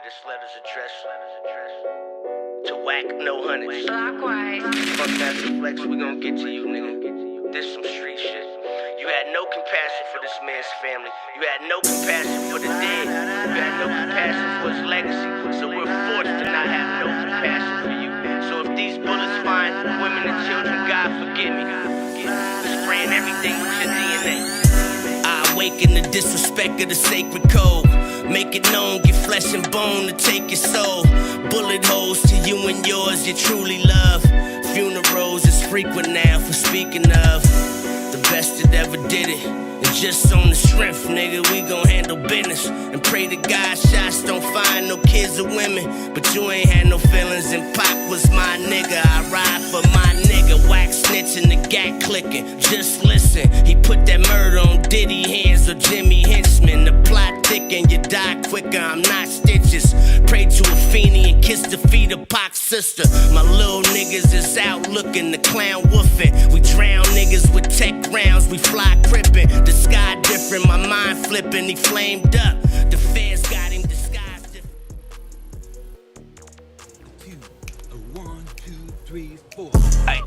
This letter's addressed to whack no hundreds. Likewise. Fuck Master Flex, we gon' get to you, nigga. This some street shit. You had no compassion for this man's family. You had no compassion for the dead. You had no compassion for his legacy. So we're forced to not have no compassion for you. So if these bullets find women and children, God forgive me. Spraying everything with your DNA. I awaken the disrespect of the sacred code. Make it known, get flesh and bone to take your soul. Bullet holes to you and yours you truly love. Funerals is frequent now for speaking of the best that ever did it. And just on the strength, nigga, we gon' handle business. And pray to God shots don't find no kids or women. But you ain't had no feelings and Pac was my nigga. I ride for my nigga, wax snitching, the gat clicking. Just listen, he put that murder on Diddy hands or Jimmy Henchman. The plot thicken, you die quicker, I'm not stitches. Pray to a fiend and kiss the feet of Pac's sister. My little niggas is out looking, the clown woofing. We drown niggas with tech rounds, we fly crippin'. The sky different, my mind flipping, he flamed up. The feds got him disguised different. 1, 2, 3, 4. Ay,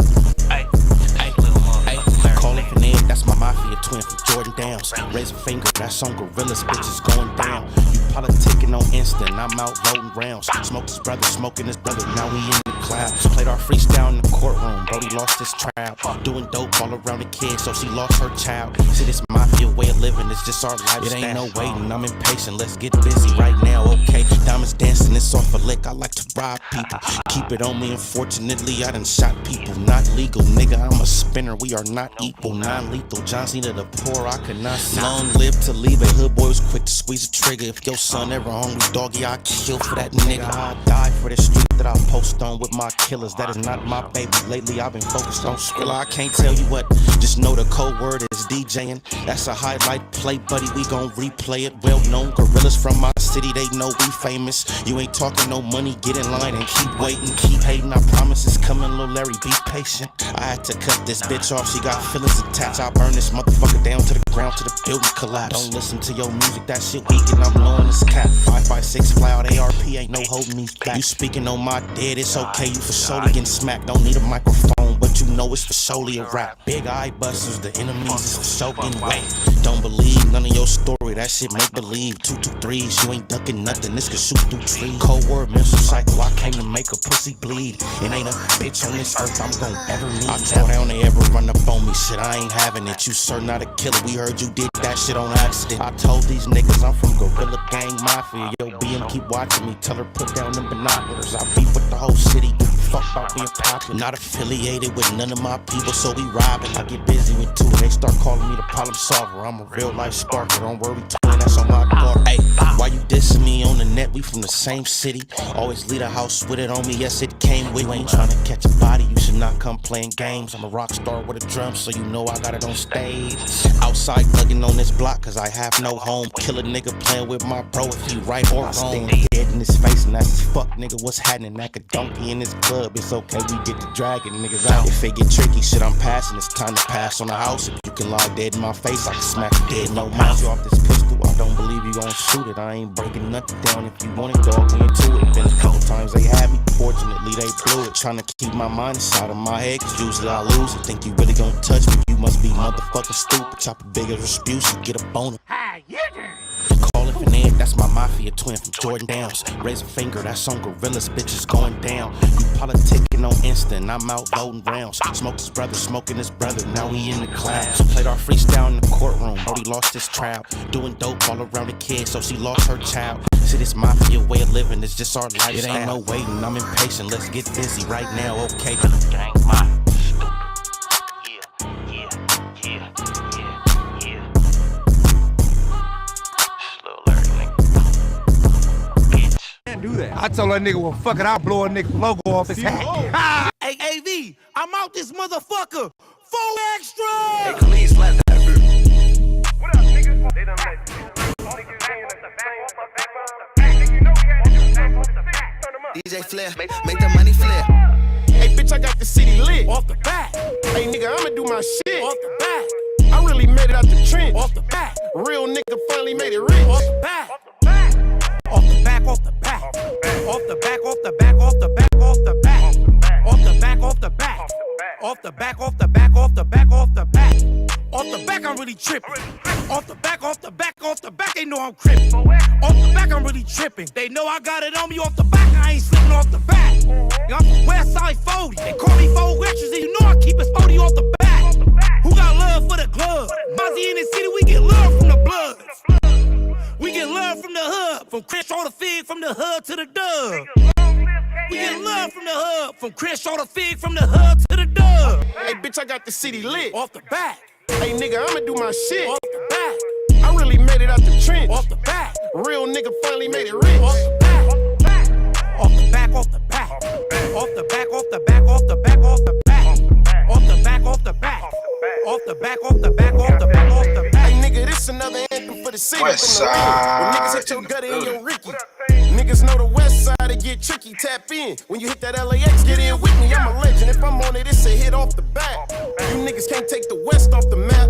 call it an egg, that's my mafia twin from Jordan Downs. Raise a finger, that's on gorillas, bitches going down. You politicking on instant, I'm out voting rounds. Smoke his brother, smoking his brother, now we in the clouds. Played our freestyle in the courtroom, Brody lost his trial. Doing dope all around the kid, so she lost her child. See, this mafia way of living, it's just our lifestyle. It ain't no waiting, I'm impatient, let's get busy right now, okay? Diamonds dancing, it's off a lick, I like to rob people. Keep it on me, unfortunately, I done shot people. Not legal, nigga, I'm a spinner, we are not equal. Non-lethal, John Cena the poor, I could not see. Long live to leave it, hood boy was quick to squeeze a trigger. If your son ever hungry, doggy, I kill for that nigga. I die for the street that I post on with my killers. That is not my baby, lately I've been focused on Skrilla. I can't tell you what, just know the code word is DJing. That's a highlight play, buddy, we gon' replay it. Well known gorillas from my city, they know we famous. You ain't talking no money, get in line and keep waiting. Keep hating, I promise it's coming, Lil Larry, be patient. I had to cut this bitch off, she got feelings attached. I burn this motherfucker down to the ground till the building collapse. Don't listen to your music, that shit weak and I'm blowing this cap. 5.56 fly out ARP, ain't no holding me back. You speaking on my dead, it's okay, you for surely getting smacked. Don't need a microphone, but you know it's for surely a rap. Big eye busters, the enemies is for soaking wet. Don't believe none of your story, that shit make believe. 223s, you ain't ducking nothing, this could shoot through trees. Cold word, mental cycle, I came to make a pussy bleed. It ain't a bitch on this earth I'm gon' ever meet. I tell down they ever run up on me, shit, I ain't having it. You sir not a killer, we heard you did that shit on accident. I told these niggas I'm from Gorilla Gang Mafia. Yo, BM keep watching me, tell her put down them binoculars. I beef with the whole city, give a fuck about being popular. Not affiliated with none of my people, so we robbing. I get busy with two, they start calling me the problem solver. I'm a real life sparker, don't worry, twin, that's on my guard. Hey, why you dissing me on the net? We from the same city. Always leave a house with it on me, yes it came with. You ain't trying to catch a body, you should not come playing games. I'm a rock star with a drum, so you know I got it on stage. Outside thugging on this block, cause I have no home. Kill a nigga playing with my bro if he right or wrong. Stand dead in his face and that's his fuck nigga, what's happening? Like a donkey in this club, it's okay, we get to dragging niggas out. If it get tricky, shit I'm passing, it's time to pass on the house. If you can lie dead in my face, I can smack you dead, no mouth. You off this pistol, I don't believe you gon' shoot it. I ain't breaking nothing down, if you want it, dog, we into it. Been a couple times they had me, fortunately they blew it. Trying to keep my mind inside of my head, cause usually I lose it. Think you really gon' touch me, you must be motherfucking stupid. Chop a big as Rasputin, get a boner. Call it an egg, that's my mafia twin from Jordan Downs. Raise a finger, that's on gorillas, bitches going down. You politicking on instant, I'm out voting rounds. Smoke his brother, smoking his brother, now we in the clouds. Played our freestyle in the courtroom, Brody lost his trial. Doing dope all around the kid, so she lost her child. See, this mafia way of living, it's just our lifestyle. It ain't no waiting, I'm impatient, let's get busy right now, okay? Gang mafia. Do that. I told that nigga, well, fuck it, I'll blow a nigga logo off his hat. Hey, AV, I'm out this motherfucker. 4 extra! Hey, please slap that bitch. What up, niggas? They done DJ Flair, make the money flare. Hey, bitch, I got the city lit. Off the bat, Hey, nigga, I'ma do my shit. off the bat, I really made it out the trench. off the bat, Real nigga finally made it rich. off the bat, off the back, off the back. the back, off the back, off the back, off the back, off the back, off the back, off the back, off the back, off the back, off the back, off the back. I'm really tripping. Off the back, off the back, off the back. They know I'm crippin'. Off the back, I'm really tripping. They know I got it on me off the back. I ain't slipping off the back. I'm from Westside 40. They call me 4 extras, and you know I keep it 40 off the back. Who got love for the glove? Mozzie in the city, we get love from the blood. We get love from the hood, from Crenshaw to Fig, from the hood to the dub. We get love from the hood, from Crenshaw to Fig, from the hood to the dub. Hey, bitch, I got the city lit. Off the back, Hey, nigga, I'ma do my shit. off the back, I really made it out the trench. off the back, Real nigga finally made it rich. off the back, off the back, off the back, off the back, off the back, off the back, off the back, off the back, off the back, off the back, off the back, off the back, off the back. Hey, nigga, this another anthem for the city. West From the hood. When niggas side hit your in the gutter and your building. Ricky. Niggas know the west side, it get tricky, tap in. When you hit that LAX, get in with me, I'm a legend. If I'm on it, it's a hit off the bat. You niggas can't take the west off the map.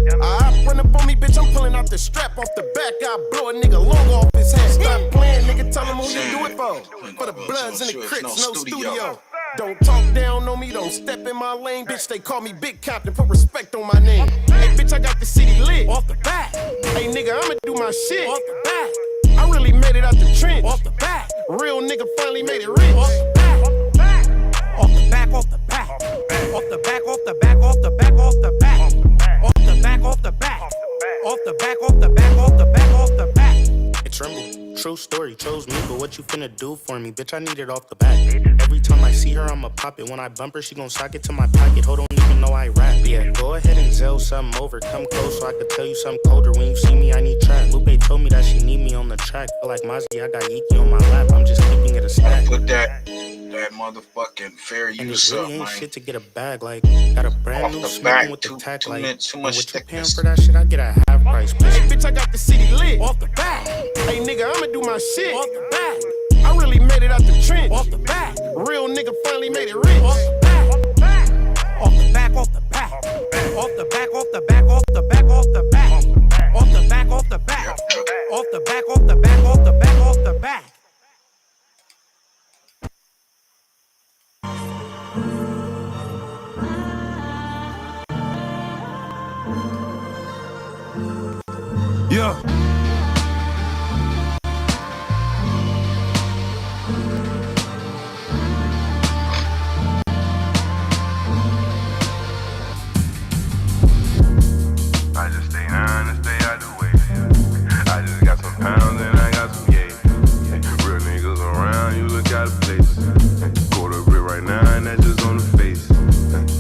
Run up on me, bitch, I'm pulling out the strap off the back. I blow a nigga logo off his head. Stop playing, nigga, tell him who you do it for. For the Bloods and the Crips, no studio. Don't talk down on me, don't step in my lane, bitch. They call me Big Compton, put respect on my name. Hey, bitch, I got the city lit. Off the back, Hey, nigga, I'ma do my shit. off the back, I really made it out the trench. off the back, Real nigga finally made it rich. off the back, off the back, off the back, off the back, off the back, off the back, off the back, off the back, off the back, off the back, off the back, off the back, off the back. Hey, Tremble, true story, chose me, but what you finna do for me? Bitch, I need it off the back. Every time I see her, I'ma pop it. When I bump her, she gon' sock it to my pocket. Hold on, even know I rap. Yeah, go ahead and zell something over. Come close so I could tell you something colder. When you see me, I need track. Lupe told me that she need me on the track. Feel like Mozzie, I got Iki on my lap. I'm just keeping it a stack. Put that motherfucking fair And use it up, really ain't man. shit to get a bag. Like, got a brand Off new the smoking back, with the too tack. Like, much and what you paying thickness. for that shit, I get a half price, Hey, bitch. bitch, I got the city lit. Off the back, Hey, nigga, I'ma do my shit. off the back, I really made it out the trench. off the back, Real nigga finally made it rich. off the back, off the back, off the back, off the back, off the back, off the back, off the back, off the back, off the back, off the back, off the back, off the back, off the back. Yeah. I just stay on and stay out the way. I just got some pounds and I got some yay. Real niggas around, you look out of place. Quarter brick right now and that just on the face.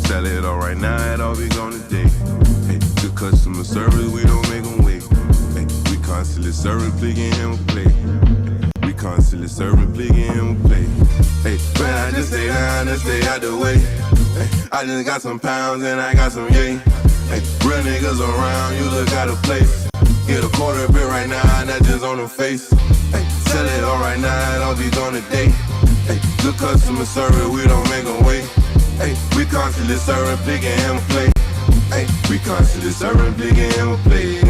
Sell it all right now, it all be gone today. Good customer service, we don't make them wait. We constantly serving, play game and play. We constantly serving, play game and play. Man, I just stay down and stay out the way. I just got some pounds and I got some yay. Real niggas around, you look out of place. Get a quarter bit right now, and that just on the face. Sell it all right now, it all be gone today. Good customer service, we don't make them wait. We constantly serving, big and play. We constantly serving, big and play.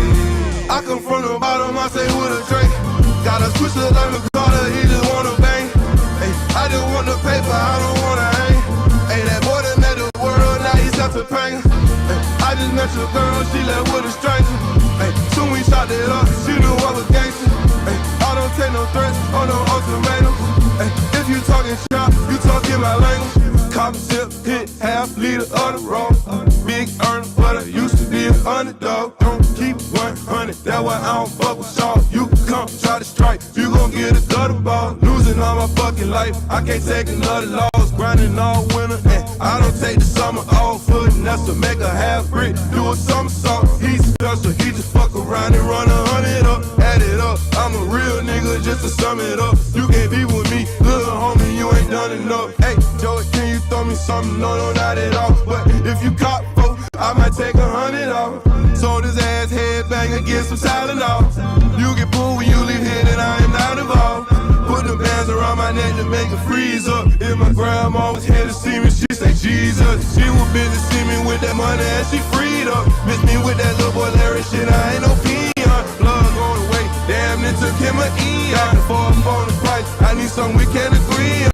I come from the bottom, I say with a drink. Got a switcher like a Carter, he just wanna bang. I just want the paper, I don't wanna hang. That boy that met the world, now he's up to pain. I just met your girl, she left with a stranger. Soon we shot it up, she knew I was gangster. I don't take no threats or no ultimatums. If you talking shop, you talking my language. Cop tip, hit half liter of the road. Big earner, but I used to be an underdog. Don't keep 100, that's why I don't fuck with y'all. You can come try to strike, you gon' get a gutter ball. Losing all my fucking life, I can't take another loss. Grinding all winter, and I don't take the summer off. Putting us to make a half brick, do a somersault. He's special, he just fuck around and run 100 up, add it up. I'm a real nigga, just to sum it up. You can't be with me, little homie, you ain't done enough. Hey, Joey, can you throw me something? No, not at all. But if you caught folk, I might take 100 off. Sold his ass headbanger, get some Tylenol. You get pulled when you leave here, then I am not involved. Put the bands around my neck to make it freeze up. If my grandma was here to see me, she say Jesus. She was busy see me with that money and she freed up. Miss me with that little boy Larry shit, I ain't no peon. Blood going away, damn it took him an eon. Before I'm on the price, I need something we can agree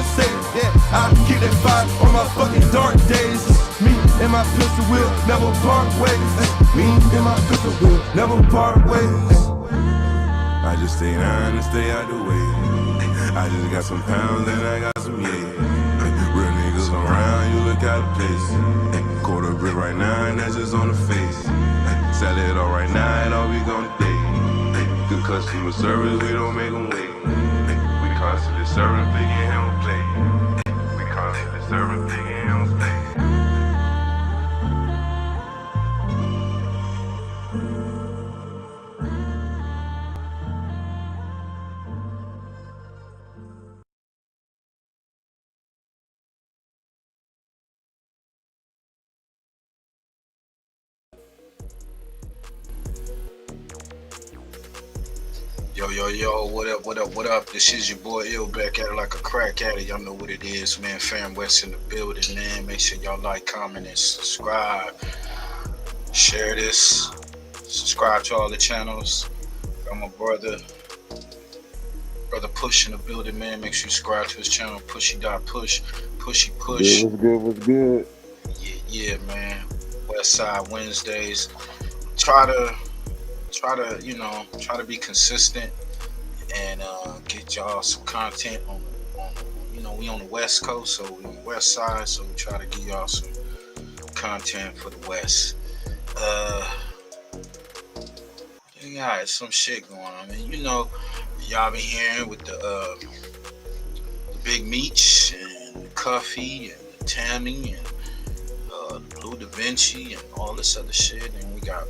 start saving. Yeah, I keep that fire on my fucking dark days. Me and my pistol will never part ways. Me and my pistol will never part ways. I just stay down and stay out the way. I just got some pounds and I got some real niggas around, you look out of place. Quarter brick right now and that's just on the face. Sell it all right now and all we gon' day. Good customer service, we don't make them wait. We constantly serving, big and him play. We constantly serving, big and him play. Yo, what up? This is your boy Ill back at it like a crack at it. Y'all know what it is, man. Fam West in the building, man. Make sure y'all like, comment, and subscribe. Share this. Subscribe to all the channels. Got my brother Push in the building, man. Make sure you subscribe to his channel, Pushy.Push. Yeah, what's good? Yeah, man. West Side Wednesdays. Try to be consistent and get y'all some content on we on the West Coast, so we on the West Side, so we try to give y'all some content for the West. Yeah, some shit going on. I mean, y'all been hearing with the Big Meech and the Cuffy and the Tammy and Blue Da Vinci and all this other shit, and we got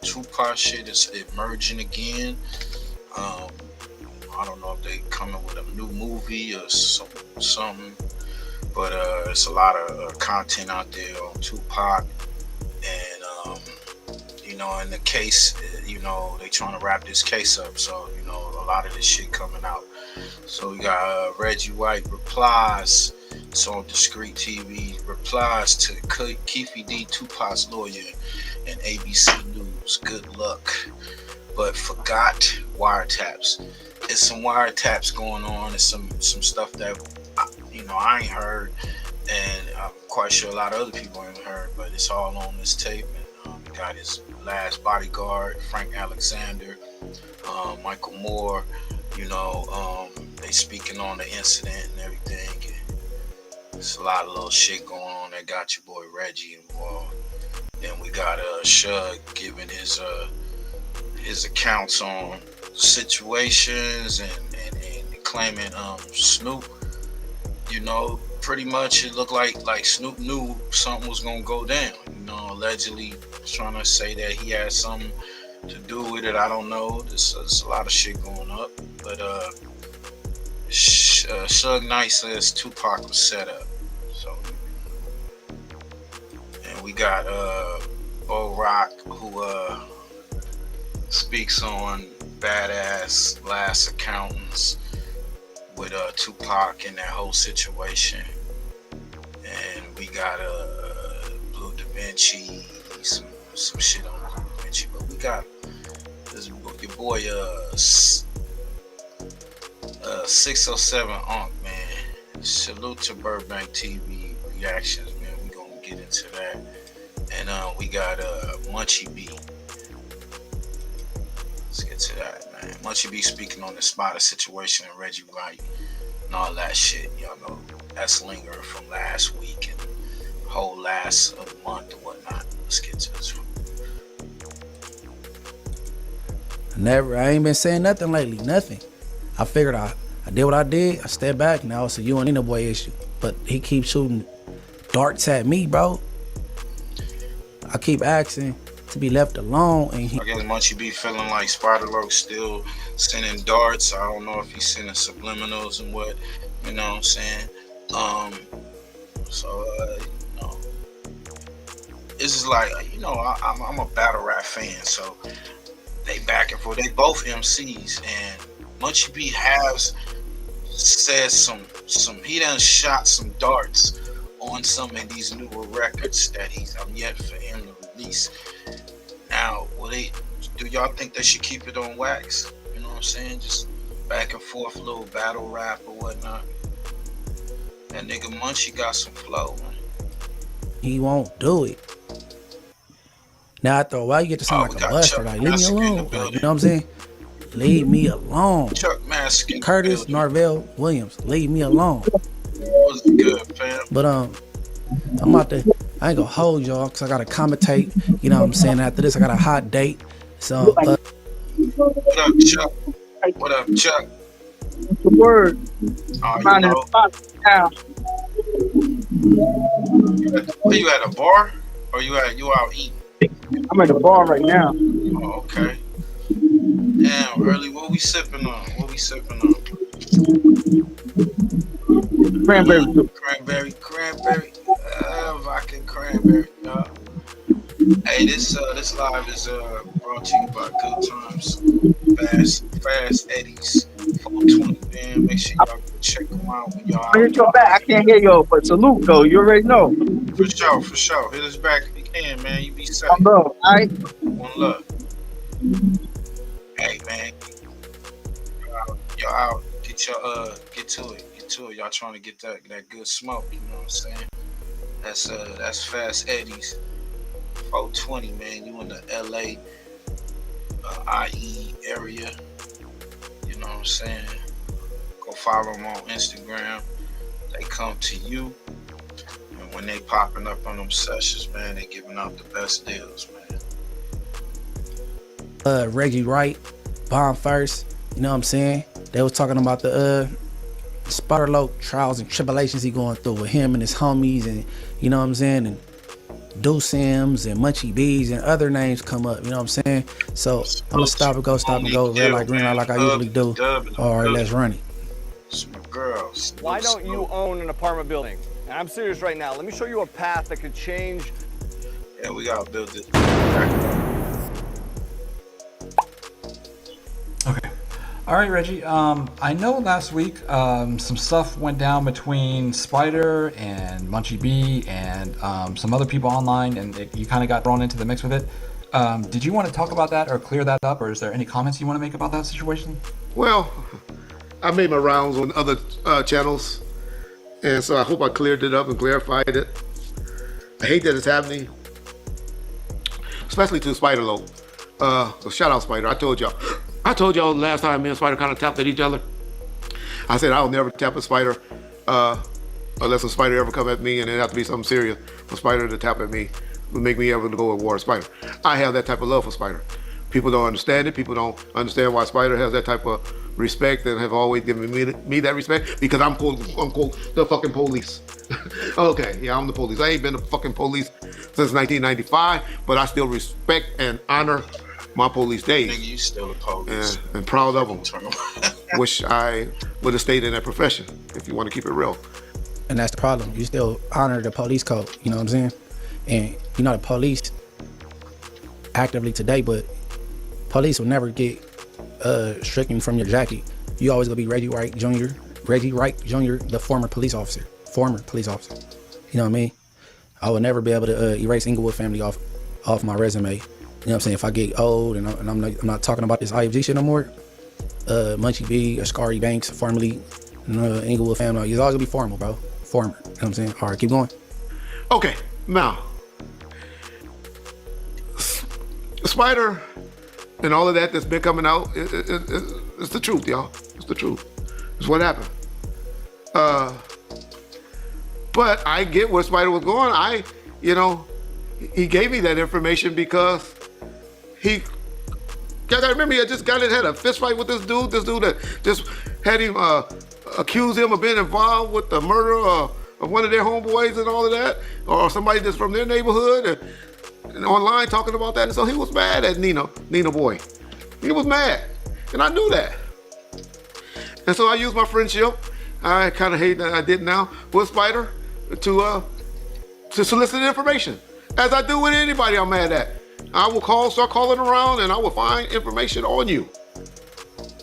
Tupac shit is emerging again. I don't know if they coming with a new movie or something, but it's a lot of content out there on Tupac, and in the case, they trying to wrap this case up, so a lot of this shit coming out. So we got Reggie White replies. It's on Discreet TV. Replies to Keefe D, Tupac's lawyer, and ABC News. Good luck, but forgot wiretaps. There's some wiretaps going on. There's some stuff that I ain't heard, and I'm quite sure a lot of other people ain't heard. But it's all on this tape. And we got his last bodyguard, Frank Alexander, Michael Moore. They speaking on the incident and everything. There's a lot of little shit going on that got your boy Reggie involved. Then we got SUGE giving his accounts on situations and claiming Snoop. Pretty much it looked like Snoop knew something was gonna go down. Allegedly trying to say that he had something to do with it. I don't know. There's a lot of shit going up, but Suge Knight says Tupac was set up. So, and we got Bo Rock, who speaks on badass last accountants with Tupac and that whole situation. And we got Blue Da Vinci, some shit on Blue Da Vinci, but we got this your boy 607 Unk, man. Salute to Burbank TV reactions, man. We gonna get into that. And we got Munchie B. Let's get to that, man. Munchie B speaking on the Spider situation and Reggie White and all that shit. Y'all know that's lingering from last week and whole last month or whatnot. Let's get to this one. I ain't been saying nothing lately, nothing. I figured I did what I did. I stepped back. Now it's a you and Nina boy issue. But he keeps shooting darts at me, bro. I keep asking to be left alone, and I guess Munchie B feeling like Spider-Lurk still sending darts. I don't know if he's sending subliminals and what, you know what I'm saying? This is like, I'm a battle rap fan, so they back and forth. They both MCs, and Munchie B has said he done shot some darts on some of these newer records that I'm yet for him to release. Now, do y'all think they should keep it on wax? You know what I'm saying? Just back and forth, little battle rap or whatnot. That nigga Munchie got some flow, man. He won't do it. Now after a while, you get to sound We like a got buster. Chuck Like, leave me Massacre in the alone. Like, building. you know what I'm saying? Leave me alone. Chuck Mask in the Curtis building. Narvell Williams, leave me alone. What's good, fam? But I'm about to. I ain't gonna hold y'all because I gotta commentate. You know what I'm saying? After this, I got a hot date. So. What up, Chuck? What up, Chuck? The word. Oh, I'm you in know. the spot now. Where you at, a bar? Or you out eating? I'm at the bar right now. Oh, okay. Damn, early. What we sipping on? Cranberry. Cranberry. Vodka cranberry. Hey, this live is brought to you by Good Times, Fast Eddie's 420, man. Make sure y'all go check them out when y'all I hit your back. I can't hear you, but salute though. You already know. For sure. Hit us back if you can, man. You be safe. One love, all right? One love. Hey, man. Y'all out. Get to it. Y'all trying to get that good smoke, you know what I'm saying? That's Fast Eddie's 420, man. You in the LA IE area. You know what I'm saying? Go follow them on Instagram. They come to you. And when they popping up on them sessions, man, they giving out the best deals, man. Reggie Wright, Bomb First. You know what I'm saying? They was talking about the Spider Loc trials and tribulations he going through with him and his homies, and you know what I'm saying, and Do Sims and Munchie B's and other names come up. You know what I'm saying? So I'm gonna stop and go, red light, green light, like I usually do. All right, let's run it. It's my girls. Why don't you own an apartment building? And I'm serious right now. Let me show you a path that could change. Yeah, we gotta build it. Okay. All right, Reggie. I know last week some stuff went down between Spider and Munchie B and some other people online, and you kind of got thrown into the mix with it. Did you want to talk about that or clear that up, or is there any comments you want to make about that situation? Well, I made my rounds on other channels, and so I hope I cleared it up and clarified it. I hate that it's happening, especially to Spider Loc. So shout out Spider. I told y'all last time me and Spider kind of tapped at each other. I said I'll never tap a Spider unless a Spider ever come at me, and it have to be something serious for Spider to tap at me would make me ever to go to war with Spider. I have that type of love for Spider. People don't understand it. People don't understand why Spider has that type of respect and have always given me that respect because I'm quote unquote the fucking police. Okay, yeah, I'm the police. I ain't been the fucking police since 1995, but I still respect and honor my police days. Nigga, you still the police. And proud of them. Wish I would have stayed in that profession, if you want to keep it real. And that's the problem. You still honor the police code, you know what I'm saying? And you know the police actively today, but police will never get stricken from your jacket. You always gonna be Reggie Wright Jr., the former police officer. You know what I mean? I would never be able to erase Inglewood family off my resume. You know what I'm saying? If I get old and I'm not talking about this IFG shit no more, Munchie B or Scary Banks, formerly Inglewood family, it's always gonna be formal, bro. Former. You know what I'm saying? All right, keep going. Okay, now, Spider and all of that's been coming out, it's the truth, y'all. It's the truth. It's what happened. But I get where Spider was going. He gave me that information because you gotta remember, he just had a fist fight with this dude that just had him accuse him of being involved with the murder of one of their homeboys and all of that, or somebody that's from their neighborhood and online talking about that. And so he was mad at Nina boy. He was mad, and I knew that. And so I used my friendship. I kind of hate that I did now with Spider to solicit information, as I do with anybody I'm mad at. I will start calling around, and I will find information on you.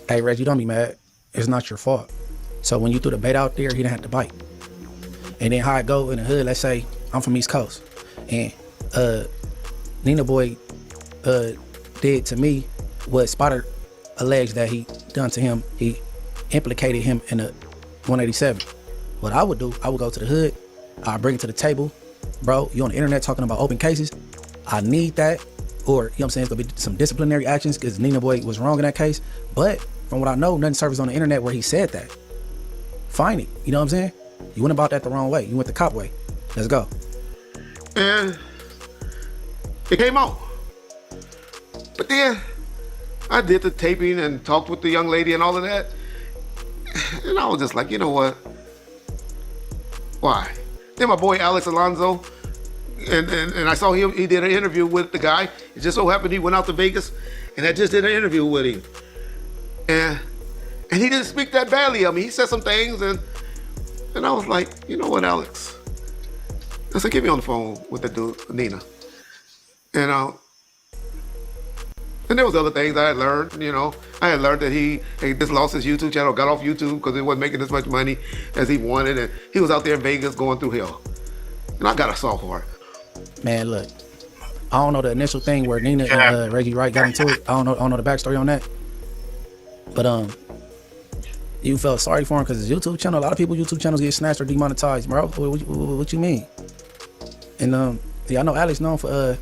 Hey, Reggie, don't be mad. It's not your fault. So when you threw the bait out there, he didn't have to bite. And then how it go in the hood, let's say I'm from East Coast, and Nina boy did to me what Spider alleged that he done to him. He implicated him in a 187. what I would do, I would go to the hood, I'd bring it to the table. Bro, you on the internet talking about open cases. I need that. Or, you know what I'm saying, it's gonna be some disciplinary actions because Nina Boy was wrong in that case. But from what I know, nothing surfaced on the internet where he said that. Fine it. You know what I'm saying? You went about that the wrong way. You went the cop way. Let's go. And it came out. But then I did the taping and talked with the young lady and all of that. And I was just like, you know what? Why? Then my boy Alex Alonso, and I saw him, he did an interview with the guy. It just so happened he went out to Vegas and I just did an interview with him. And he didn't speak that badly of me. He said some things and I was like, you know what, Alex? I said, get me on the phone with the dude, Nina. And there was other things I had learned, you know. I had learned that he just lost his YouTube channel, got off YouTube because he wasn't making as much money as he wanted, and he was out there in Vegas going through hell. And I got a soft heart. Man, look, I don't know the initial thing where Nina and Reggie Wright got into it. I don't know the backstory on that. But you felt sorry for him because his YouTube channel, a lot of people's YouTube channels get snatched or demonetized, bro. What you mean? And yeah, I know Alex known for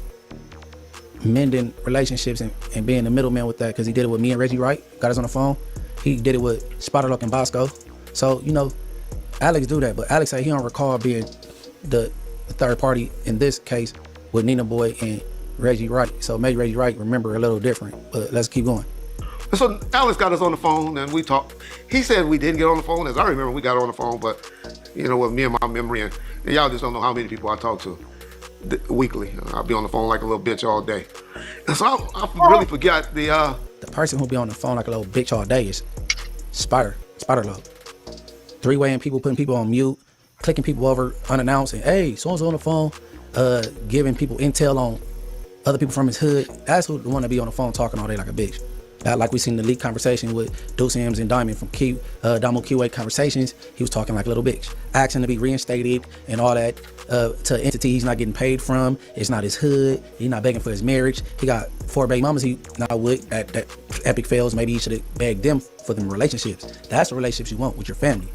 mending relationships and being the middleman with that because he did it with me and Reggie Wright. Got us on the phone. He did it with Spiderlock and Bosco. So, you know, Alex do that, but Alex said he don't recall being the third party in this case with Nina Boy and Reggie Wright. So maybe Reggie Wright remember a little different, but let's keep going. So Alex got us on the phone and we talked. He said we didn't get on the phone. As I remember, we got on the phone, but you know, with me and my memory, and y'all just don't know how many people I talk to weekly. I'll be on the phone like a little bitch all day. And so I really forgot the person who be on the phone like a little bitch all day is Spiderlock. Three-waying people, putting people on mute, clicking people over unannounced, and hey, so-and-so on the phone, giving people intel on other people from his hood. That's who the one to be on the phone talking all day like a bitch. Like we seen the leaked conversation with Deuce M's and Diamond from Damo QA Conversations. He was talking like a little bitch, asking to be reinstated and all that to an entity he's not getting paid from. It's not his hood. He's not begging for his marriage. He got 4 baby mamas he not with that epic fails. Maybe he should have begged them for them relationships. That's the relationships you want with your family.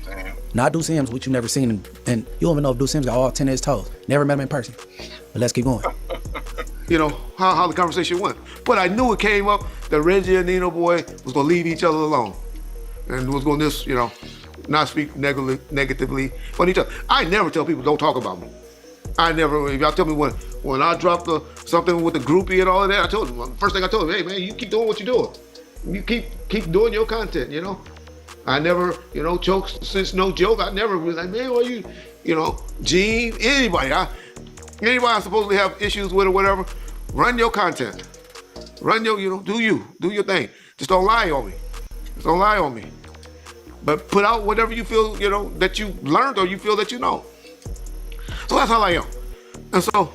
Not Deuce M's, which you never seen, and you don't even know if Deuce M's got all 10 of his toes. Never met him in person. But let's keep going. You know, how the conversation went. But I knew it came up that Reggie and Nino Boy was gonna leave each other alone. And was gonna just, you know, not speak negatively on each other. I never tell people don't talk about me. I never, if y'all tell me when I dropped something with the groupie and all of that, I told them, first thing I told them, hey man, you keep doing what you're doing. You keep doing your content, you know? I never, you know, jokes, since no joke, I never was like, man, what you know, Gene, anybody I supposedly have issues with or whatever, run your content. Run your, you know, do your thing. Just don't lie on me. Just don't lie on me. But put out whatever you feel, you know, that you learned or you feel that you know. So that's how I am. And so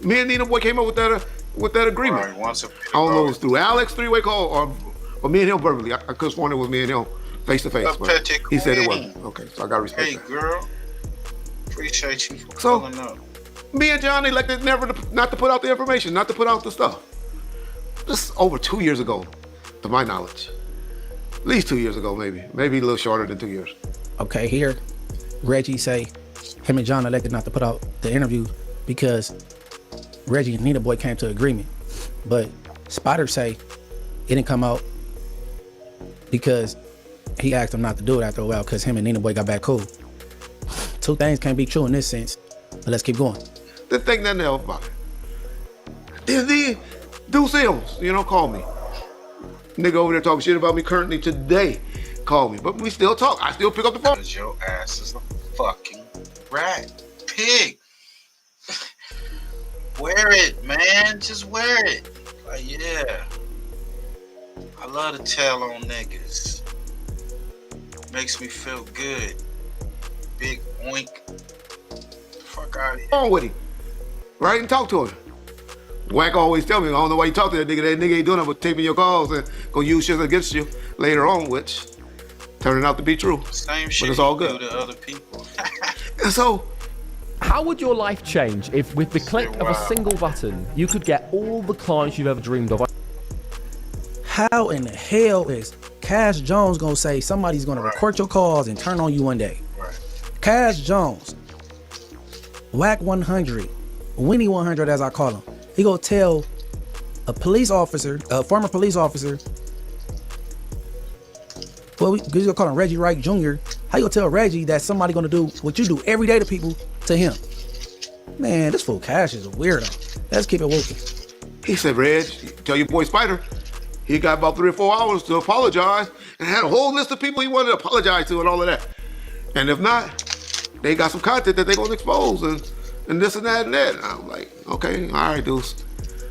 me and Nina Boy came up with that agreement. Right, I don't know if it was through Alex, 3-way call, or me and him verbally. I could have sworn it was me and him face to face, but he said it wasn't. Okay, so I got to respect that. Hey girl, appreciate you for pulling up. Me and John elected not to put out the information, not to put out the stuff. This is over 2 years ago, to my knowledge. At least 2 years ago, maybe a little shorter than 2 years. Okay, here, Reggie say him and John elected not to put out the interview because Reggie and Nina Boy came to agreement. But Spider say it didn't come out because he asked him not to do it after a while because him and Nina Boy got back cool. Two things can't be true in this sense, but let's keep going. Didn't think nothing else about it. Then Deuce M's, you know, called me. Nigga over there talking shit about me currently today called me, but we still talk. I still pick up the phone. Your ass is a fucking rat pig. Wear it, man. Just wear it. Like, yeah. I love to tell on niggas. Makes me feel good. Big oink. Fuck out of here. On with him. Right? And talk to him. Wack always tell me, I don't know why you talk to that nigga. That nigga ain't doing nothing but taping your calls and go use shit against you later on, which turning out to be true. Same shit but it's all good. Do to other people. And so, how would your life change if with the click of a single button, you could get all the clients you've ever dreamed of? How in the hell is Cash Jones gonna say somebody's gonna record your calls and turn on you one day? Right. Cash Jones, Whack 100, Winnie 100 as I call him. He gonna tell a police officer, a former police officer, well, we gonna call him Reggie Wright Jr. How you gonna tell Reggie that somebody gonna do what you do every day to people to him? Man, this fool Cash is a weirdo. Let's keep it working. He said, Reg, tell your boy Spider, he got about 3 or 4 hours to apologize and had a whole list of people he wanted to apologize to and all of that. And if not, they got some content that they gonna expose and this and that and that. And I'm like, okay, all right, dudes.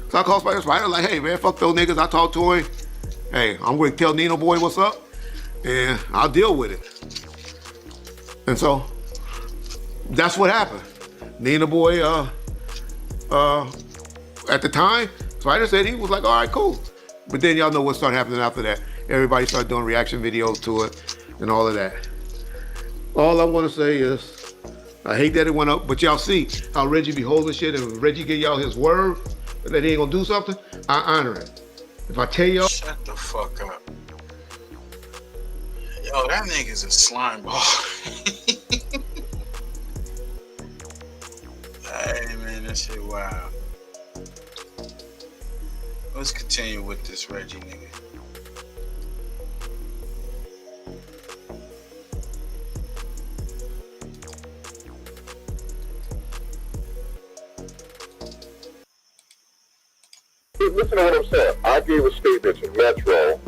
So I called Spider, like, hey man, fuck those niggas. I talked to him. Hey, I'm gonna tell Nino boy what's up and I'll deal with it. And so that's what happened. Nino boy, at the time, Spider said he was like, all right, cool. But then y'all know what started happening after that. Everybody started doing reaction videos to it and all of that. All I want to say is, I hate that it went up, but y'all see how Reggie be holding shit, and if Reggie give y'all his word that he ain't gonna do something, I honor it. If I tell y'all— Shut the fuck up. Yo, that nigga's a slime ball. Hey man, that shit wild. Let's continue with this Reggie nigga. Listen to what I'm saying. I gave a statement to Metro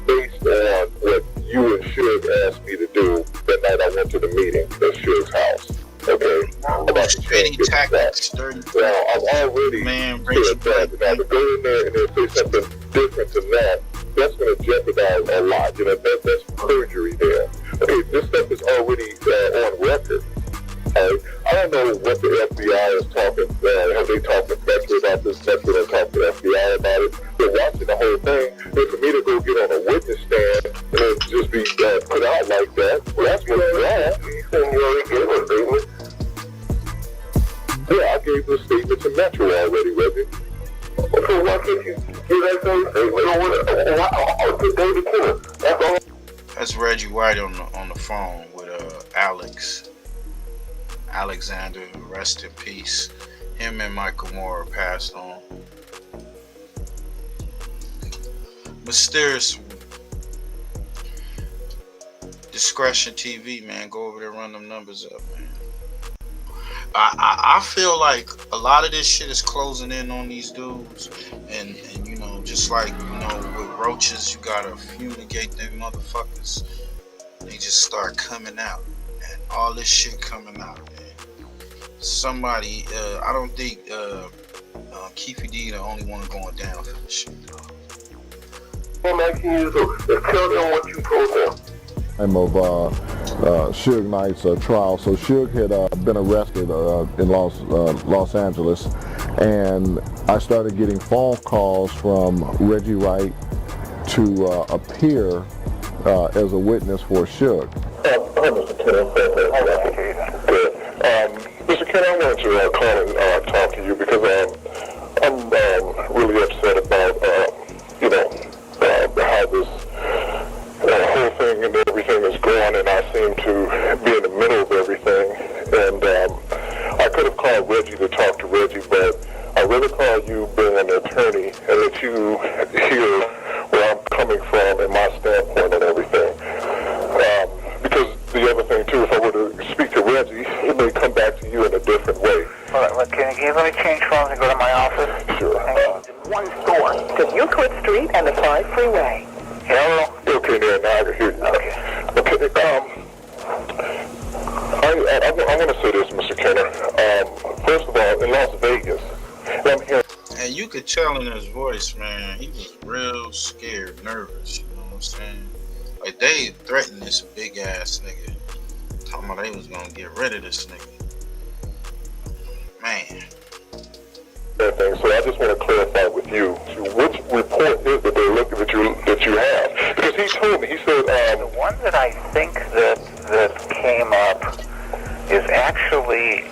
based on what you and Suge asked me to do that night I went to the meeting at Suge's house. Okay? About the petty tactics, well, I'm already said that. Now, to go in there and then say something different than that, that's going to jeopardize a lot. You know, that's perjury there. Okay, this stuff is already on record. I don't know what the FBI is talking, have they talked to Metro about this? Metro don't talk to the FBI about it. They're watching the whole thing. And for me to go get on a witness stand and then just be put out like that, well, that's what's wrong. And you already gave a statement. Yeah, I gave the statement to Metro already, Reggie. Okay, why can't you do that same thing? I'll put David Killer. That's all. That's Reggie White on the phone with Alexander, rest in peace. Him and Michael Moore passed on. Mysterious Discretion TV, man. Go over there, run them numbers up, man. I feel like a lot of this shit is closing in on these dudes, and you know, just like, you know, with roaches, you gotta fumigate them motherfuckers. They just start coming out, and all this shit coming out. Somebody, I don't think Keefy D the only one going down for this shit, though. I'm asking you to tell them what you told them. Time of Suge Knight's trial. So Suge had been arrested in Los Angeles, and I started getting phone calls from Reggie Wright to appear as a witness for Suge. Mr. Ken, I wanted to call and talk to you because I'm really upset about, you know, how this whole thing and everything is going, and I seem to be in the middle of everything. And I could have called Reggie to talk to Reggie, but I'd rather call you being an attorney and let you hear where I'm coming from and my standpoint and everything. Because the other thing too, if I were to speak to Reggie, he may come back to you in a different way. All right, well, can you let me change phones and go to my office? Sure. One store to Euclid Street and the 5 freeway. Hello? Okay, there, now I can hear you. Okay. I want to say this, Mr. Kenner. First of all, in Las Vegas, I'm hearing... And you could tell in his voice, man, he was real scared, nervous, you know what I'm saying? Like, they threatened this big ass nigga, talking about they was gonna get rid of this nigga. Man. So I just want to clarify with you, which report is it they're looking that you have? Because he told me, he said... the one that I think that came up is actually,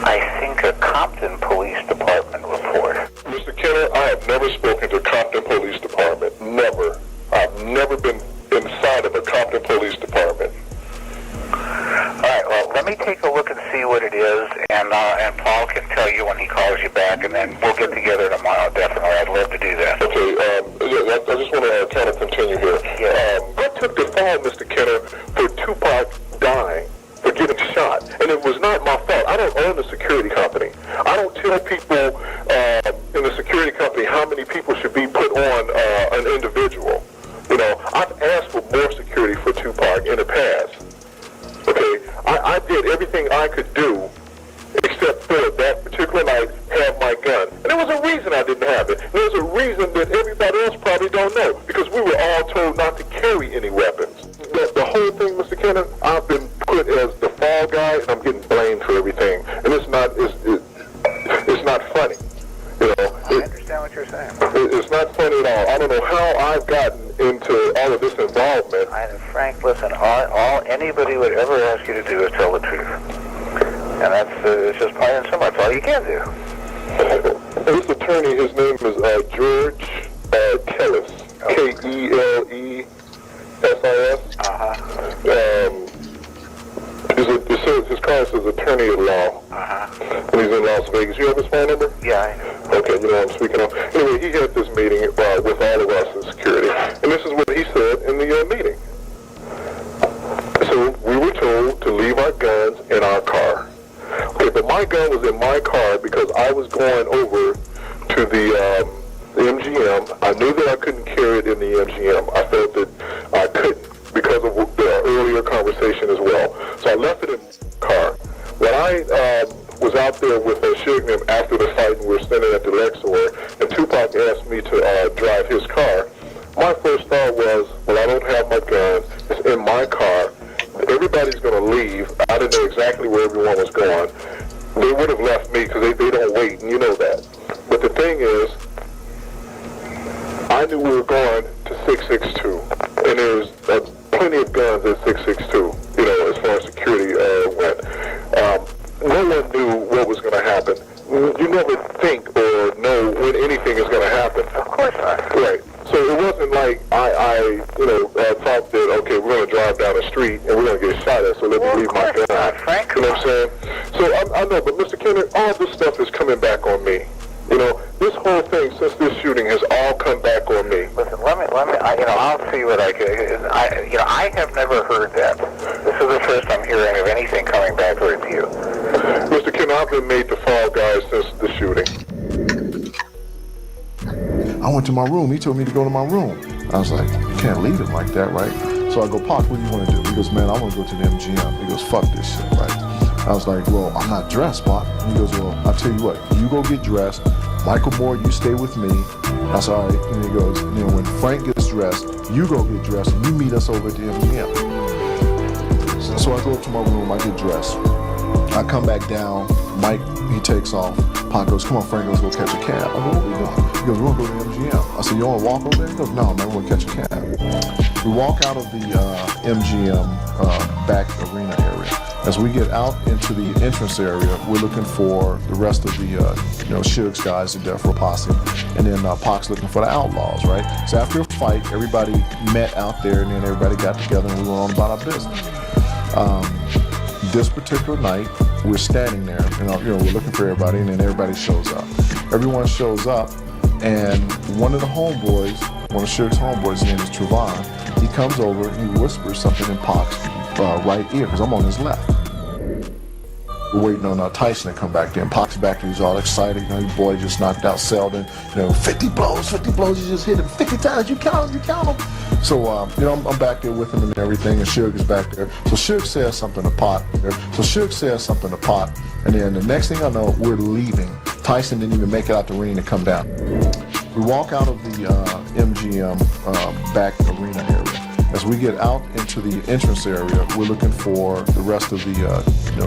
I think, a Compton Police Department report. Mr. Kenner, I have never spoken to Compton Police Department. Never. I've never been inside of a Compton Police Department. fault, Mr. Kenner, for Tupac dying, for getting shot. And it was not my fault. I don't own a security company. I don't tell people in the security company how many people should be put on an individual. You know, I've asked for more security for Tupac in the past. Okay, I did everything I could do except for that particular night have my gun. And there was a reason I didn't have it. There's a reason that everybody else probably don't know, because we were all told not to carry any weapons. The whole thing, Mr. Kenner, I've been put as the fall guy, and I'm getting blamed for everything. And it's not funny. You know, I understand what you're saying. It's not funny at all. I don't know how I've gotten into all of this involvement. Frank, listen, all anybody would ever ask you to do is tell the truth. And that's it's just plain and simple. That's all you can do. This attorney, his name is George Kellis, Kellesis. His car says attorney at law. And he's in Las Vegas. You have his phone number? Yeah, I know. Okay, you know what I'm speaking of. Anyway, he had this meeting with all of us in security. And this is what he said in the meeting. So we were told to leave our guns in our car. Okay, but my gun was in my car because I was going over to the MGM. I knew that I couldn't carry it in the MGM. I felt that I couldn't because of the earlier conversation as well. So I left it in the car. When I was out there with SUGE after the fight, and we were standing at the Lexor, and Tupac asked me to drive his car, my first thought was, well, I don't have my gun. It's in my car. Everybody's going to leave. I didn't know exactly where everyone was going. They would have left me because they don't wait, and you know that. But the thing is, I knew we were going to 662, and there was plenty of guns at 662, you know, as far as security went. No one knew what was going to happen. You never think or know when anything is going to happen. Of course not. Right. So it wasn't like I thought that, okay, we're going to drive down the street and we're going to get shot at, so let me leave my gun. Frank. You know what I'm saying? So I know, but Mr. Kenner, all this stuff is coming back on me. You know, this whole thing since this shooting has all come back on me. Listen, let me, I'll see what I can. I have never heard that. This is the first I'm hearing of anything coming back towards you. Mr. Kenner, I've been made the fall guy since the shooting. I went to my room. He told me to go to my room. I was like, you can't leave him like that, right? So I go, Pac, what do you want to do? He goes, man, I want to go to the MGM. He goes, fuck this shit, right? I was like, well, I'm not dressed, Pac. He goes, well, I'll tell you what, you go get dressed. Michael Moore, you stay with me. I said, all right. And he goes, and then when Frank gets dressed, you go get dressed and you meet us over at the MGM. So I go up to my room, I get dressed. I come back down, Mike, he takes off. Pac goes, come on, Frank, let's go catch a cab. I go, what are we doing? He goes, we want to go to the MGM. I said, you want to walk over there? He goes, no, man, we want to catch a cab. We walk out of the MGM back arena area. As we get out into the entrance area, we're looking for the rest of the SUGE's guys, the Death Row Posse, and then Pac's looking for the Outlaws, right? So after a fight, everybody met out there, and then everybody got together, and we went on about our business. This particular night, we're standing there, and we're looking for everybody, and then everybody shows up. Everyone shows up, and one of the homeboys, one of SUGE's homeboys, his name is Trevon, he comes over and he whispers something in Pac's right ear, because I'm on his left. We're waiting on Tyson to come back there, and Pac's back there, he's all excited, your boy just knocked out Selden, 50 blows, you just hit him 50 times, you count him. So, I'm back there with him and everything, and SUGE is back there. So SUGE says something to Pac, and then the next thing I know, we're leaving. Tyson didn't even make it out the ring to come down. We walk out of the MGM back arena area. As we get out into the entrance area, we're looking for the rest of the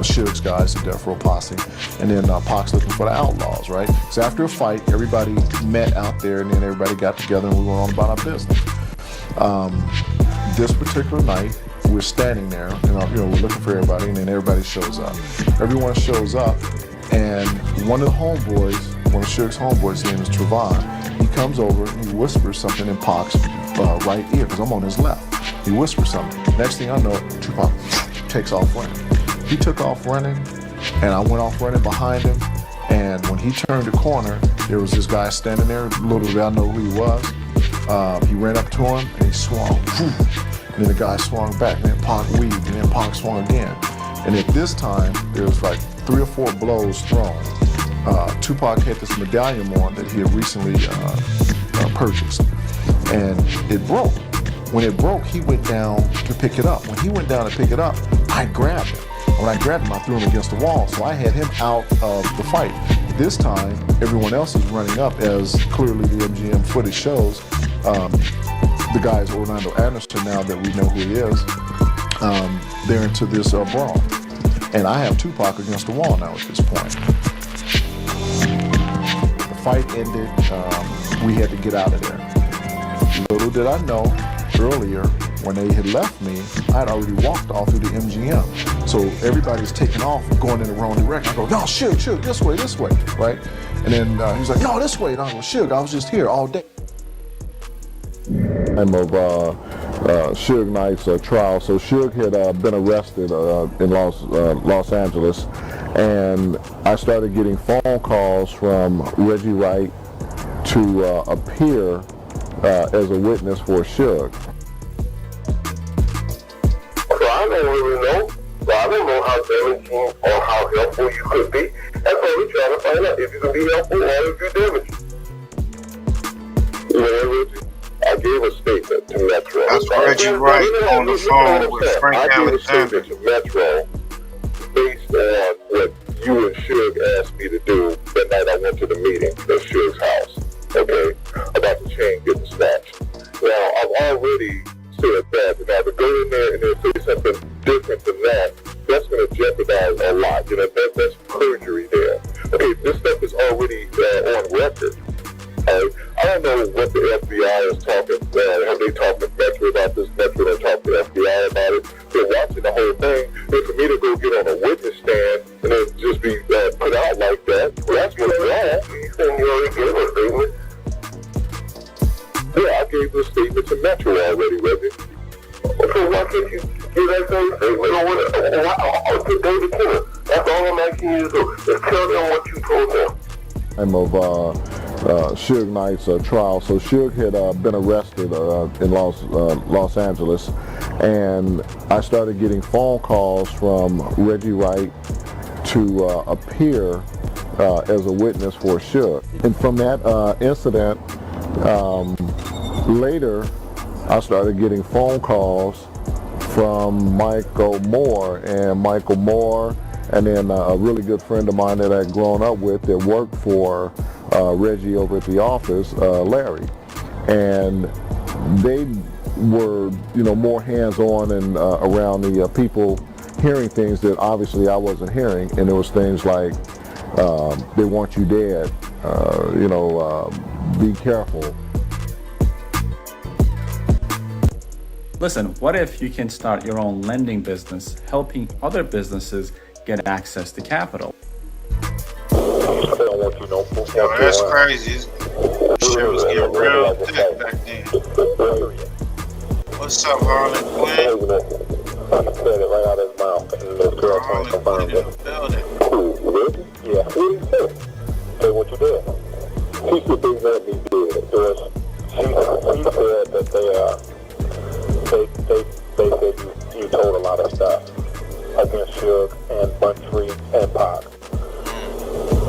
SUGE's guys, the Death Row Posse, and then Pac's looking for the Outlaws, right? So after a fight, everybody met out there, and then everybody got together, and we went on about our business. This particular night, we're standing there, and we're looking for everybody, and then everybody shows up. Everyone shows up, and one of the homeboys, one of SUGE's homeboys, his name is Trevon, he comes over and he whispers something in Pac's right ear, because I'm on his left. He whispers something. Next thing I know, Tupac takes off running. He took off running, and I went off running behind him, and when he turned the corner, there was this guy standing there. Little did I know who he was. He ran up to him, and he swung. And then the guy swung back, and then Pac weaved, and then Pac swung again. And at this time, there was like 3 or 4 blows thrown. Tupac had this medallion on that he had recently purchased, and it broke. When it broke, he went down to pick it up. When he went down to pick it up, I grabbed him. When I grabbed him, I threw him against the wall, so I had him out of the fight. This time, everyone else is running up, as clearly the MGM footage shows. The guy is Orlando Anderson now that we know who he is. They're into this brawl. And I have Tupac against the wall now at this point. The fight ended. We had to get out of there. Little did I know, earlier, when they had left me, I had already walked all through the MGM. So everybody's taking off and going in the wrong direction. I go, no, Suge, this way, right? And then he's like, no, this way. And I go, Suge, I was just here all day. Time of Suge Knight's trial. So Suge had been arrested in Los Angeles, and I started getting phone calls from Reggie Wright to appear as a witness for Suge. So I don't really know. So I don't know how damaging or how helpful you could be. That's all we're trying to find out. If you can be helpful or if you're damaging. You know, Reggie? I gave a statement to Metro. That's Reggie Wright on the phone with Frank I gave a statement to Metro based on what you and Suge asked me to do that night I went to the meeting at Suge's house, okay, about the chain getting snatched. Now, I've already said that. Now, to go in there and then say something different than that, that's going to jeopardize a lot. You know, that's perjury there. Okay, this stuff is already on record. I don't know what the FBI is talking about. Have they talked to Metro about this? Metro don't talk to the FBI about it. They're watching the whole thing. And for me to go get on a witness stand and then just be put out like that, well, that's what's wrong. And you already gave a statement. Yeah, I gave a statement to Metro already, Reggie. Okay, why can't you do that same statement? I'll get David Killer. That's all I'm asking you to do. Just tell them what you told them. Time of Suge Knight's trial. So Suge had been arrested in Los Angeles, and I started getting phone calls from Reggie Wright to appear as a witness for Suge. And from that incident, later I started getting phone calls from Michael Moore, and then a really good friend of mine that I'd grown up with that worked for Reggie over at the office, Larry. And they were, more hands-on and around the people hearing things that obviously I wasn't hearing. And there was things like, they want you dead, be careful. Listen, what if you can start your own lending business, helping other businesses get access to capital? Yo, that's crazy. Shit was getting real thick back then. What's up, Harlan Quinn? He said it right out of his mouth, and this girl trying to confirm it. Really? Yeah. What did he say? Say what you did. He said they let me do it. He said that they said you told a lot of stuff against Suge and Buntry and Pac.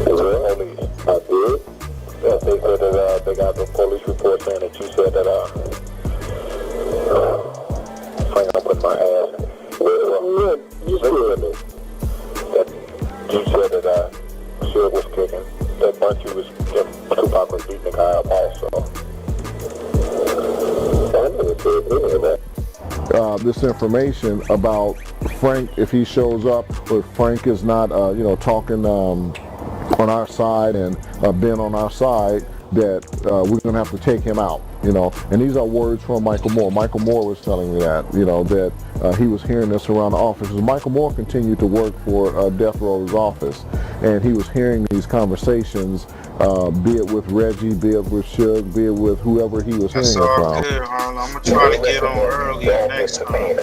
Really? I did. Yeah, they said that they got the police report saying that you said that I put my ass in. You said that Suge was kicking, that Buntry was Tupac was beating the guy up also. I never said any of that. This information about Frank, if he shows up, or if Frank is not, talking on our side and being on our side, that we're going to have to take him out, And these are words from Michael Moore. Michael Moore was telling me that, that he was hearing this around the office. Michael Moore continued to work for Death Row's office, and he was hearing these conversations, be it with Reggie, be it with Suge, be it with whoever he was hearing it from. Good, Harlan. I'm going to try to get on earlier next time.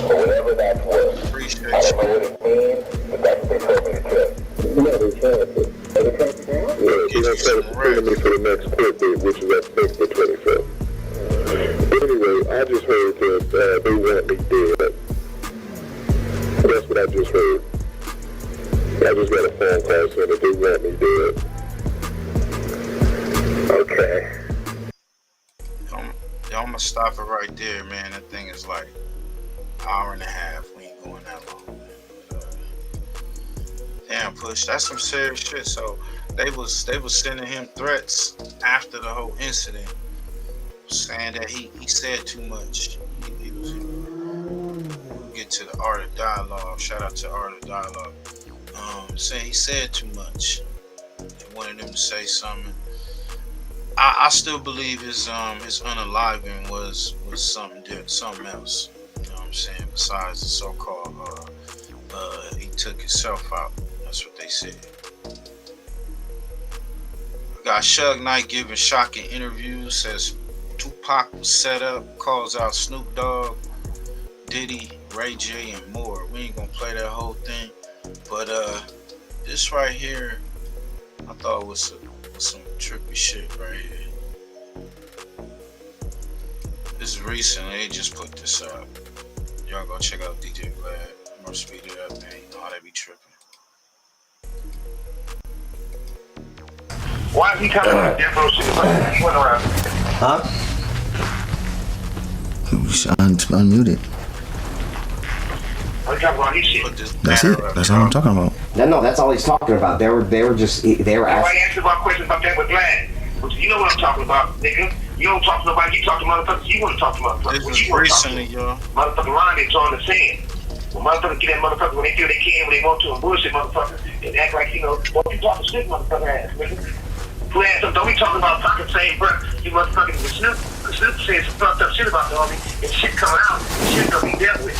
Whatever that was. Appreciate I don't know what it means, but that's what they told me to tell. Yeah, they tried to. Yeah, they said it's me for the next court date, which is at February 25th. Anyway, I just heard that that they want me dead. That's what I just heard. I just got a phone call saying that they want me dead. Okay. I'm gonna stop it right there, man. That thing is like an hour and a half. We ain't going that long. Damn, Push, that's some serious shit. So they was sending him threats after the whole incident, saying that he said too much. He was get to the art of dialogue. Shout out to Art of Dialogue. Saying he said too much. They wanted him to say something. I still believe his unaliving was something else. You know what I'm saying? Besides the so-called he took himself out. That's what they said. We got Suge Knight giving shocking interviews. Says Tupac was set up. Calls out Snoop Dogg, Diddy, Ray J, and more. We ain't gonna play that whole thing, but this right here, I thought was some trippy shit right here. This is recent. They just put this up. Y'all go check out DJ Vlad. I'm gonna speed it up, man. You know how they be tripping. Why is he coming with death row shit? He went around. Huh? Unmuted. I'm talking about his shit. That's it. That's all I'm talking about. No, that's all he's talking about. They were asking. Why you asking about questions about that with Vlad? You know what I'm talking about, nigga. You don't talk to nobody. You talk to motherfuckers. You want to talk to motherfuckers. This is recently, y'all. Motherfucking Ron is on the sand. When motherfuckers get that motherfucker when they feel they can, when they want to, and bullshit motherfuckers, and act like, you know, don't you talk to Snoop motherfucker ass, nigga. Who ass up? Don't be talking about fucking same breath. You motherfucking with Snoop. Because Snoop said some fucked up shit about the homie, and shit coming out, and shit gonna be dealt with.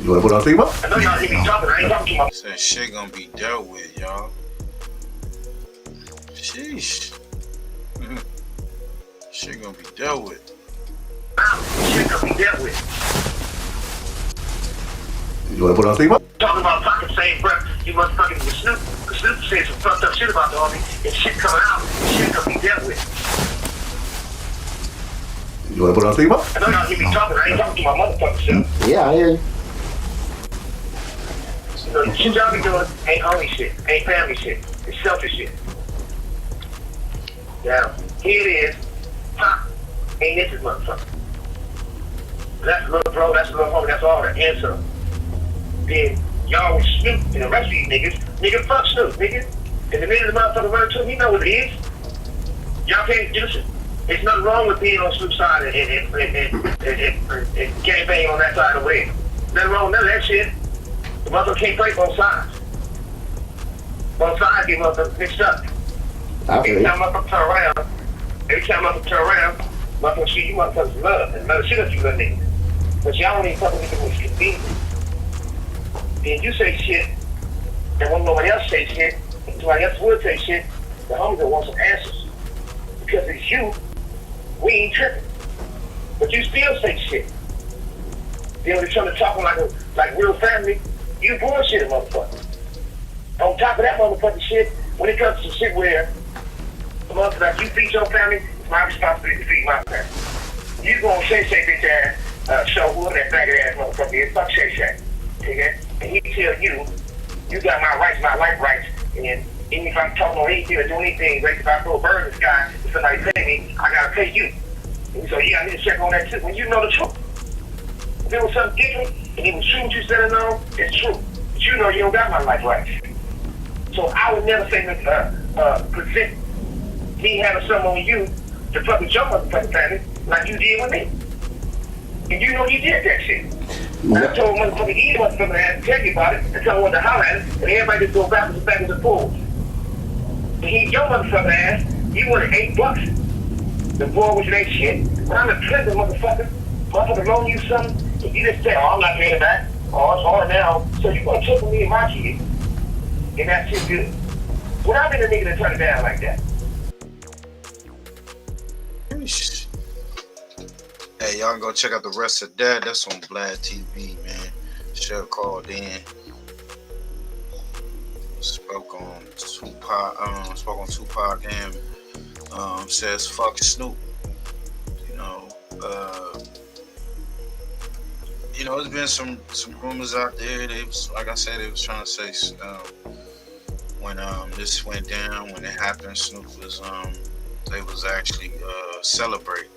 You want to put on people? I know y'all hear me talking. I ain't talking to my. Said shit gonna be dealt with, y'all. Sheesh. Shit gonna be dealt with. Shit gonna be dealt with. You want to put on people? Talking about fucking same breath. You motherfucking with Snoop. Because Snoop said some fucked up shit about the homie, and shit coming out, and shit gonna be dealt with. You want to put on people? I know y'all hear me talking. I ain't talking to my motherfucking self. Yeah, I hear you. You know, the shit y'all be doing ain't homie shit, ain't family shit. It's selfish shit. Now, here it is. Pop ain't this his motherfucker. That's a little bro, that's a little homie, that's all the answer. Then y'all with Snoop and the rest of these nigga fuck Snoop, nigga. And the minute the motherfucker run to him, you know what it is. Y'all can't listen. There's nothing wrong with being on Snoop's side and campaign on that side of the way. Nothing wrong with none of that shit. The motherfucker can't play both sides. Both sides get motherfuckers mixed up. Every time motherfuckers turn around, motherfuckers see you motherfuckers love and love shit up you little niggas. But y'all don't even fucking niggas what's convenient. Then you say shit, and when nobody else say shit, and somebody else would say shit, the homies will want some answers. Because it's you, we ain't tripping. But you still say shit. Then when you're trying to talk like real family, you bullshit a motherfucker. On top of that motherfucking shit, when it comes to some shit where like you feed your family, it's my responsibility to feed my family. You gonna say bitch ass, show who that faggot ass motherfucker is, fuck Shay. Okay? And he tell you, you got my rights, my life rights, and even if I'm talking on anything or doing anything, like if I throw a bird in the sky, if somebody pay me, I gotta pay you. And so yeah, I need to check on that too. When you know the truth. If there was something different, and it was true what you said or no, it's true. But you know you don't got my life rights. So I would never say present me having something on you to fuck with your motherfucking family like you did with me. And you know you did that shit. I told motherfucking E motherfucking ass to tell you about it and tell him to holler at it, and everybody just go backwards and forwards. And he, your motherfucking ass, you wanted $8. The boy which ain't shit. When I'm in prison, motherfucker loan you something, and you just say, oh, I'm not paying it back. Oh, it's hard now. So you gonna triple me and my kid. And that shit good. When I've been a nigga to turn it down like that. Hey, y'all can go check out the rest of that. That's on Vlad TV, man. Show called in. Spoke on Tupac and says fuck Snoop. You know, You know, there's been some rumors out there. They was, like I said, they was trying to say when this went down, when it happened, Snoop was they was actually celebrating.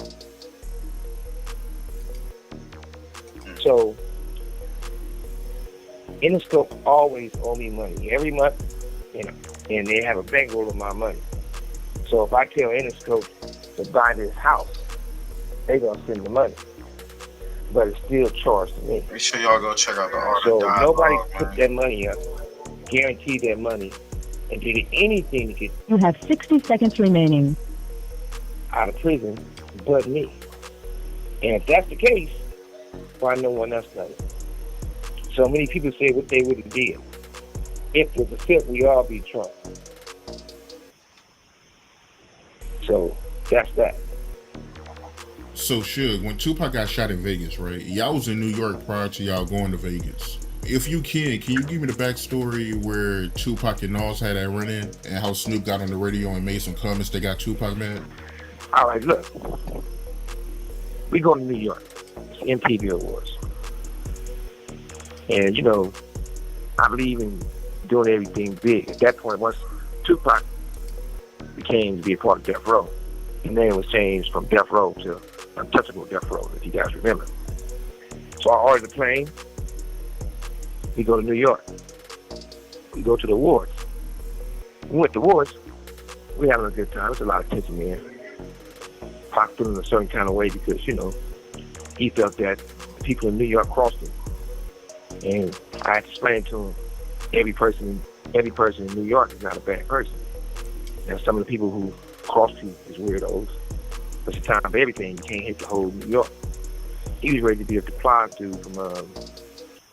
So Interscope always owe me money every month, you know, and they have a bankroll of my money. So if I tell Interscope to buy this house, they gonna send the money, but it's still charged to me. Make sure y'all go check out the art So of Dialogue, nobody man. put that money up, guaranteed that money, and did anything to get You have 60 seconds remaining. out of prison but me. And if that's the case, why no one else does it? So many people say what they would have did. If it was a fit, we all be Trump. So that's that. So Suge, when Tupac got shot in Vegas, right? Y'all was in New York prior to y'all going to Vegas. If you can you give me the backstory where Tupac and Nas had that run-in and how Snoop got on the radio and made some comments that got Tupac mad? All right, look. We go to New York. It's MTV Awards. And, you know, I believe in doing everything big. At that point, once Tupac became to be a part of Death Row, his name was changed from Death Row to Untouchable Death Row, if you guys remember. So I ordered the plane. We go to New York. We go to the awards. We went to the awards. We having a good time. There's a lot of tension there. Pac feeling a certain kind of way because, you know, he felt that people in New York crossed him. And I had to explain to him, every person in New York is not a bad person. And some of the people who crossed you is weirdos. But it's the time for everything. You can't hit the whole New York. He was ready to be a Deplies dude from the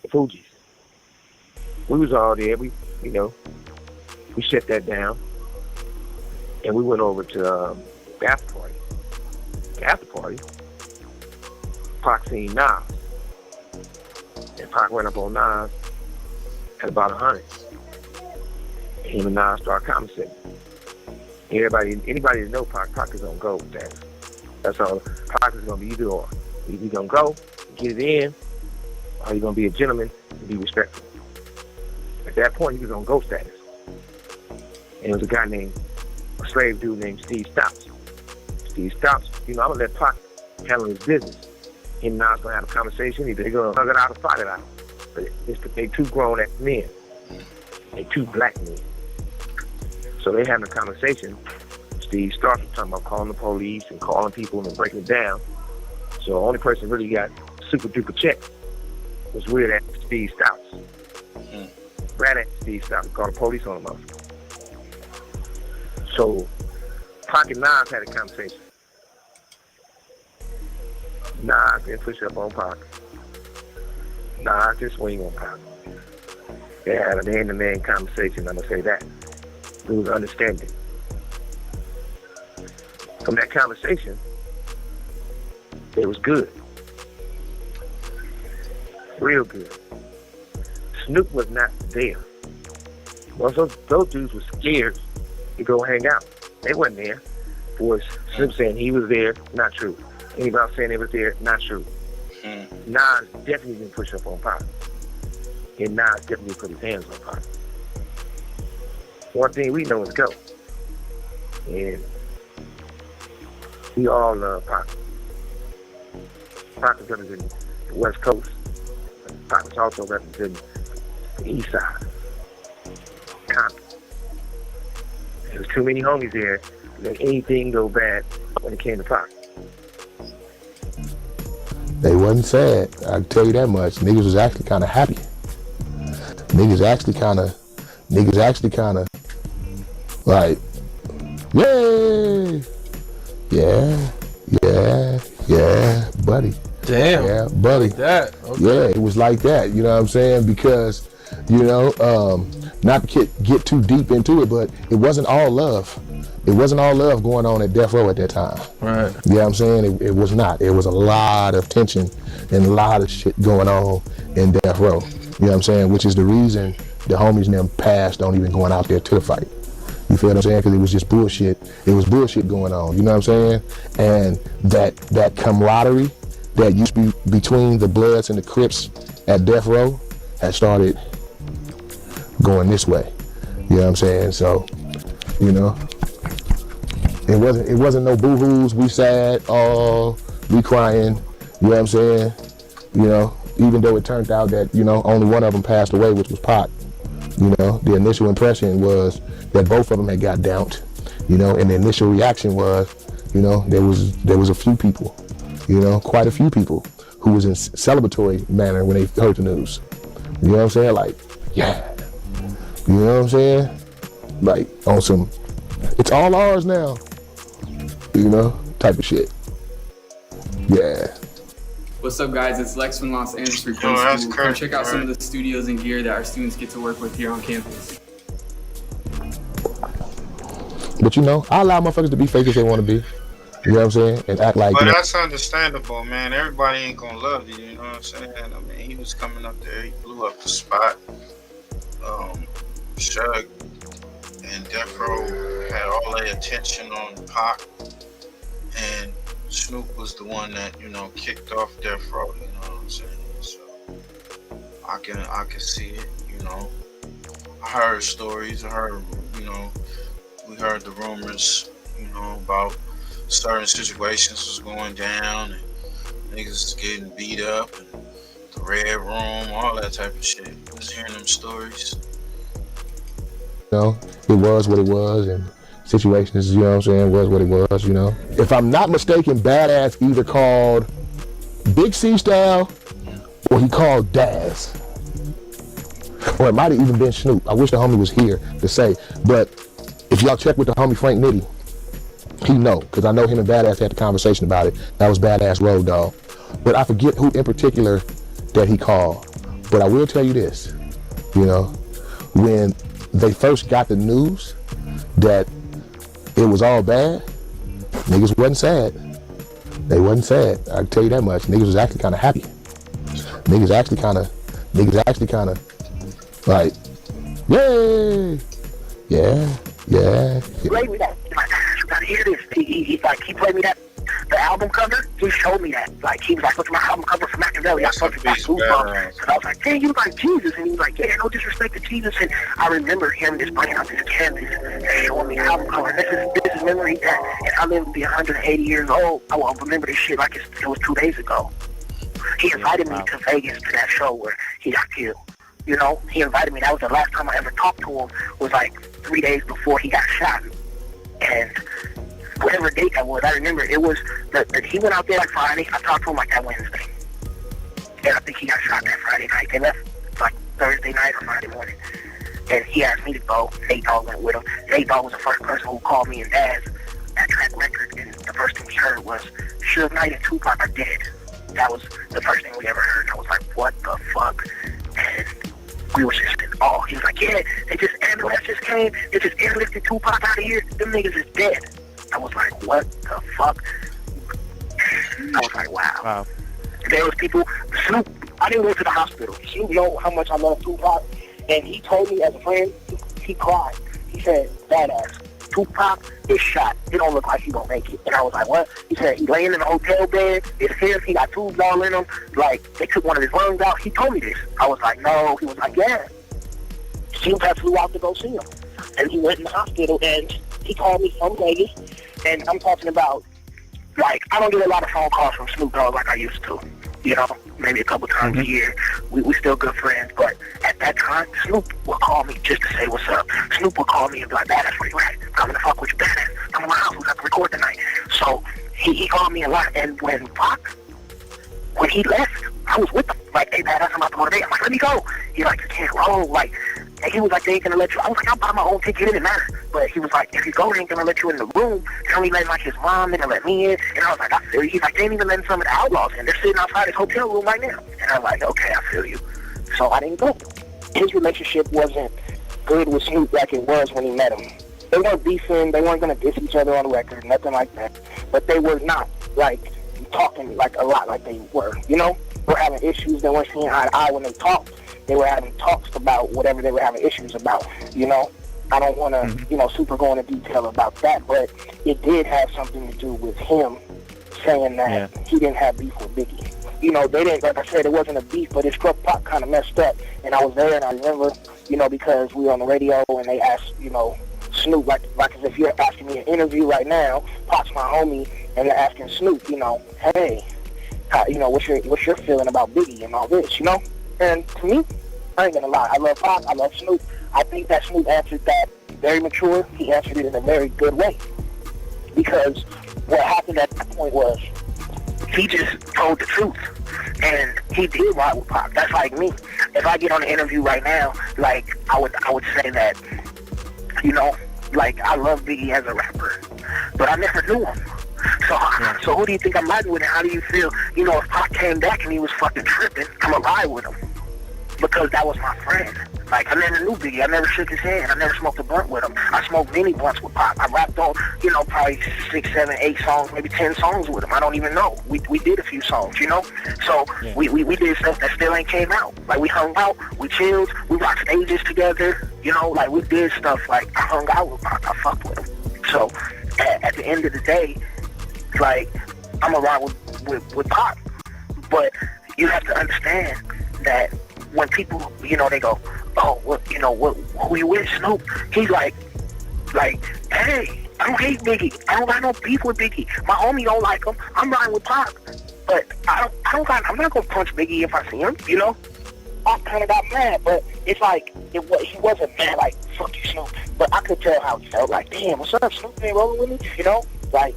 Fugees. We was all there. We shut that down. And we went over to the after party. The after party, Pac seen Nas. And Pac went up on Nas at about 100. Him and Nas started conversating. Anybody that know Pac is on gold status. That's all. Pac is gonna be either or. Either gonna go, get it in, or you're gonna be a gentleman and be respectful. At that point, he was on gold status. And it was a slave dude named Steve Stotts. Steve Stotts, you know, I'm gonna let Pac handle his business. Him and Nas gonna have a conversation. Either they're gonna hug it out or fight it out. But they two grown-ass men. They two black men. So they having a conversation. Steve starts talking about calling the police and calling people and breaking it down. So the only person really got super duper check was weird at Steve Stotts. Rat at Steve Stotts and called the police on him. So Pac and Nas had a conversation. Nas didn't push up on Pac. Nas just swing on Pac. They had a man-to-man conversation, I'm gonna say that. It was understanding. From that conversation, it was good. Real good. Snoop was not there. Well, those dudes were scared to go hang out. They wasn't there. Was Snoop saying he was there? Not true. Anybody else saying they was there? Not true. Nas definitely didn't push up on Pac. And Nas definitely put his hands on Pac. One thing we know is go. And we all love Pac. Pac is representing the West Coast. Pac was also representing the East Side. Compton. There was too many homies there to let anything go bad when it came to Pac. They wasn't sad, I can tell you that much. Niggas was actually kind of happy. Niggas actually kind of like, yay! Yeah, buddy. Damn. Yeah, buddy. Like that. Okay. Yeah, it was like that, you know what I'm saying? Because, you know, not to get too deep into it, but it wasn't all love. It wasn't all love going on at Death Row at that time. Right. You know what I'm saying? It was not. It was a lot of tension and a lot of shit going on in Death Row. You know what I'm saying? Which is the reason the homies and them passed on even going out there to the fight. You feel what I'm saying? Because it was just bullshit. It was bullshit going on. You know what I'm saying? And that camaraderie that used to be between the Bloods and the Crips at Death Row had started going this way. You know what I'm saying? So, you know, it wasn't no boo-hoos. We sad, we crying. You know what I'm saying? You know, even though it turned out that, you know, only one of them passed away, which was Pac. You know, the initial impression was that both of them had got downed. You know, and the initial reaction was, you know, there was a few people, you know, quite a few people who was in celebratory manner when they heard the news. You know what I'm saying? Like, yeah. You know what I'm saying? Like, on some, it's all ours now. You know, type of shit. Yeah. What's up, guys? It's Lex from Los Angeles Recruit School. Come check out some of the studios and gear that our students get to work with here on campus. But you know, I allow motherfuckers to be fake as they want to be. You know what I'm saying? And act like. But that's understandable, man. Everybody ain't gonna love you. You know what I'm saying? I mean, he was coming up there. He blew up the spot. SUGE and Death Row had all their attention on Pac, and Snoop was the one that, you know, kicked off Death Row. You know what I'm saying? So I can see it. You know, I heard stories. I heard, you know, we heard the rumors, you know, about certain situations was going down and niggas was getting beat up and the red room, all that type of shit. I was hearing them stories. You know, it was what it was, and situations, you know what I'm saying, was what it was, you know. If I'm not mistaken, Badass either called Big C Style or he called Daz. Or it might have even been Snoop. I wish the homie was here to say. But if y'all check with the homie Frank Nitty, he know, because I know him and Badass had the conversation about it. That was Badass Road Dogg. But I forget who in particular that he called. But I will tell you this, you know, when they first got the news that it was all bad, niggas wasn't sad. They wasn't sad. I can tell you that much. Niggas was actually kind of happy. Niggas actually kind of like, yay, yeah. He played me that. Like, you gotta hear this. He played me that. The album cover, he showed me that. Like, he was like, look at my album cover from Machiavelli. I thought it was Goosebumps. So I was like, damn, you look like Jesus. And he was like, yeah, no disrespect to Jesus. And I remember him just bringing out this canvas and showing me the album cover. This is memory that if I live to be 180 years old, I will remember this shit like it was 2 days ago. He invited me to Vegas to that show where he got killed. You know, he invited me. That was the last time I ever talked to him, was like 3 days before he got shot. And whatever date that was, I remember it was that he went out there like Friday. I talked to him like that Wednesday. And I think he got shot that Friday night. They left like Thursday night or Friday morning. And he asked me to go. Nate Dogg went with him. Nate Dogg was the first person who called me and Daz at Track Record. And the first thing we heard was, Suge Knight and Tupac are dead. That was the first thing we ever heard. I was like, what the fuck? And we was just, he was like, yeah, ambulance just came. They just airlifted Tupac out of here. Them niggas is dead. I was like, what the fuck? I was like, wow. There was people, Snoop, I didn't go to the hospital. Snoop know how much I love Tupac. And he told me as a friend, he cried. He said, Badass, Tupac is shot. It don't look like he gonna make it. And I was like, what? He said, he laying in a hotel bed. It's him. He got tubes all in him. Like, they took one of his lungs out. He told me this. I was like, no. He was like, yeah. Snoop had flew out to go see him. And he went in the hospital, and he called me from Vegas. And I'm talking about, like, I don't get a lot of phone calls from Snoop Dogg like I used to. You know, maybe a couple times a year. We still good friends, but at that time, Snoop would call me just to say what's up. Snoop would call me and be like, Badass, where you at? I'm coming to fuck with you, Badass. Come to my house, we got to record tonight. So he called me a lot, and when he left, I was with him. Like, hey, Badass, I'm about to go to bed. I'm like, let me go. He's like, you can't roll. Like, and he was like, they ain't gonna let you. I was like, I'll buy my own ticket, it didn't matter. But he was like, if you go, they ain't gonna let you in the room. They only letting like his mom, they gonna let me in. And I was like, I feel you. He's like, they ain't even letting some of the outlaws in. They're sitting outside his hotel room right now. And I'm like, okay, I feel you. So I didn't go. His relationship wasn't good with Snoop like it was when he met him. They weren't beefing, they weren't gonna diss each other on the record, nothing like that. But they were not like talking like a lot like they were, you know? We're having issues, they weren't seeing eye to eye when they talked. They were having talks about whatever they were having issues about, you know? I don't want to, super go into detail about that, but it did have something to do with him saying that he didn't have beef with Biggie. They didn't, like I said, it wasn't a beef, but it struck Pac kind of messed up. And I was there, and I remember, because we were on the radio, and they asked, Snoop, like as if you're asking me an interview right now, Pac's my homie, and they're asking Snoop, hey, what's your feeling about Biggie and all this, And to me, I ain't gonna lie, I love Pac, I love Snoop. I think that Snoop answered that very mature. He answered it in a very good way. Because what happened at that point was he just told the truth. And he did ride with Pac. That's like me. If I get on an interview right now, like I would say that, I love Biggie as a rapper. But I never knew him. So who do you think I'm riding with, and how do you feel, if Pac came back and he was fucking tripping, I'm gonna ride with him. Because that was my friend. Like, I never knew Biggie. I never shook his hand. I never smoked a blunt with him. I smoked many blunts with Pac. I rapped on, probably 6, 7, 8 songs, maybe 10 songs with him. I don't even know. We did a few songs, So we did stuff that still ain't came out. Like, we hung out, we chilled, we rocked stages together, we did stuff. Like, I hung out with Pac. I fucked with him. So at the end of the day, I'm going to ride with Pac. But you have to understand that when people, they go, oh, who you with, Snoop? He's like, hey, I don't hate Biggie. I don't got no beef with Biggie. My homie don't like him. I'm riding with Pac. But I'm not gonna punch Biggie if I see him, I kind of got mad, but it's like, he wasn't mad, like, fuck you, Snoop. But I could tell how he felt, like, damn, what's up, Snoop? You ain't rolling with me, I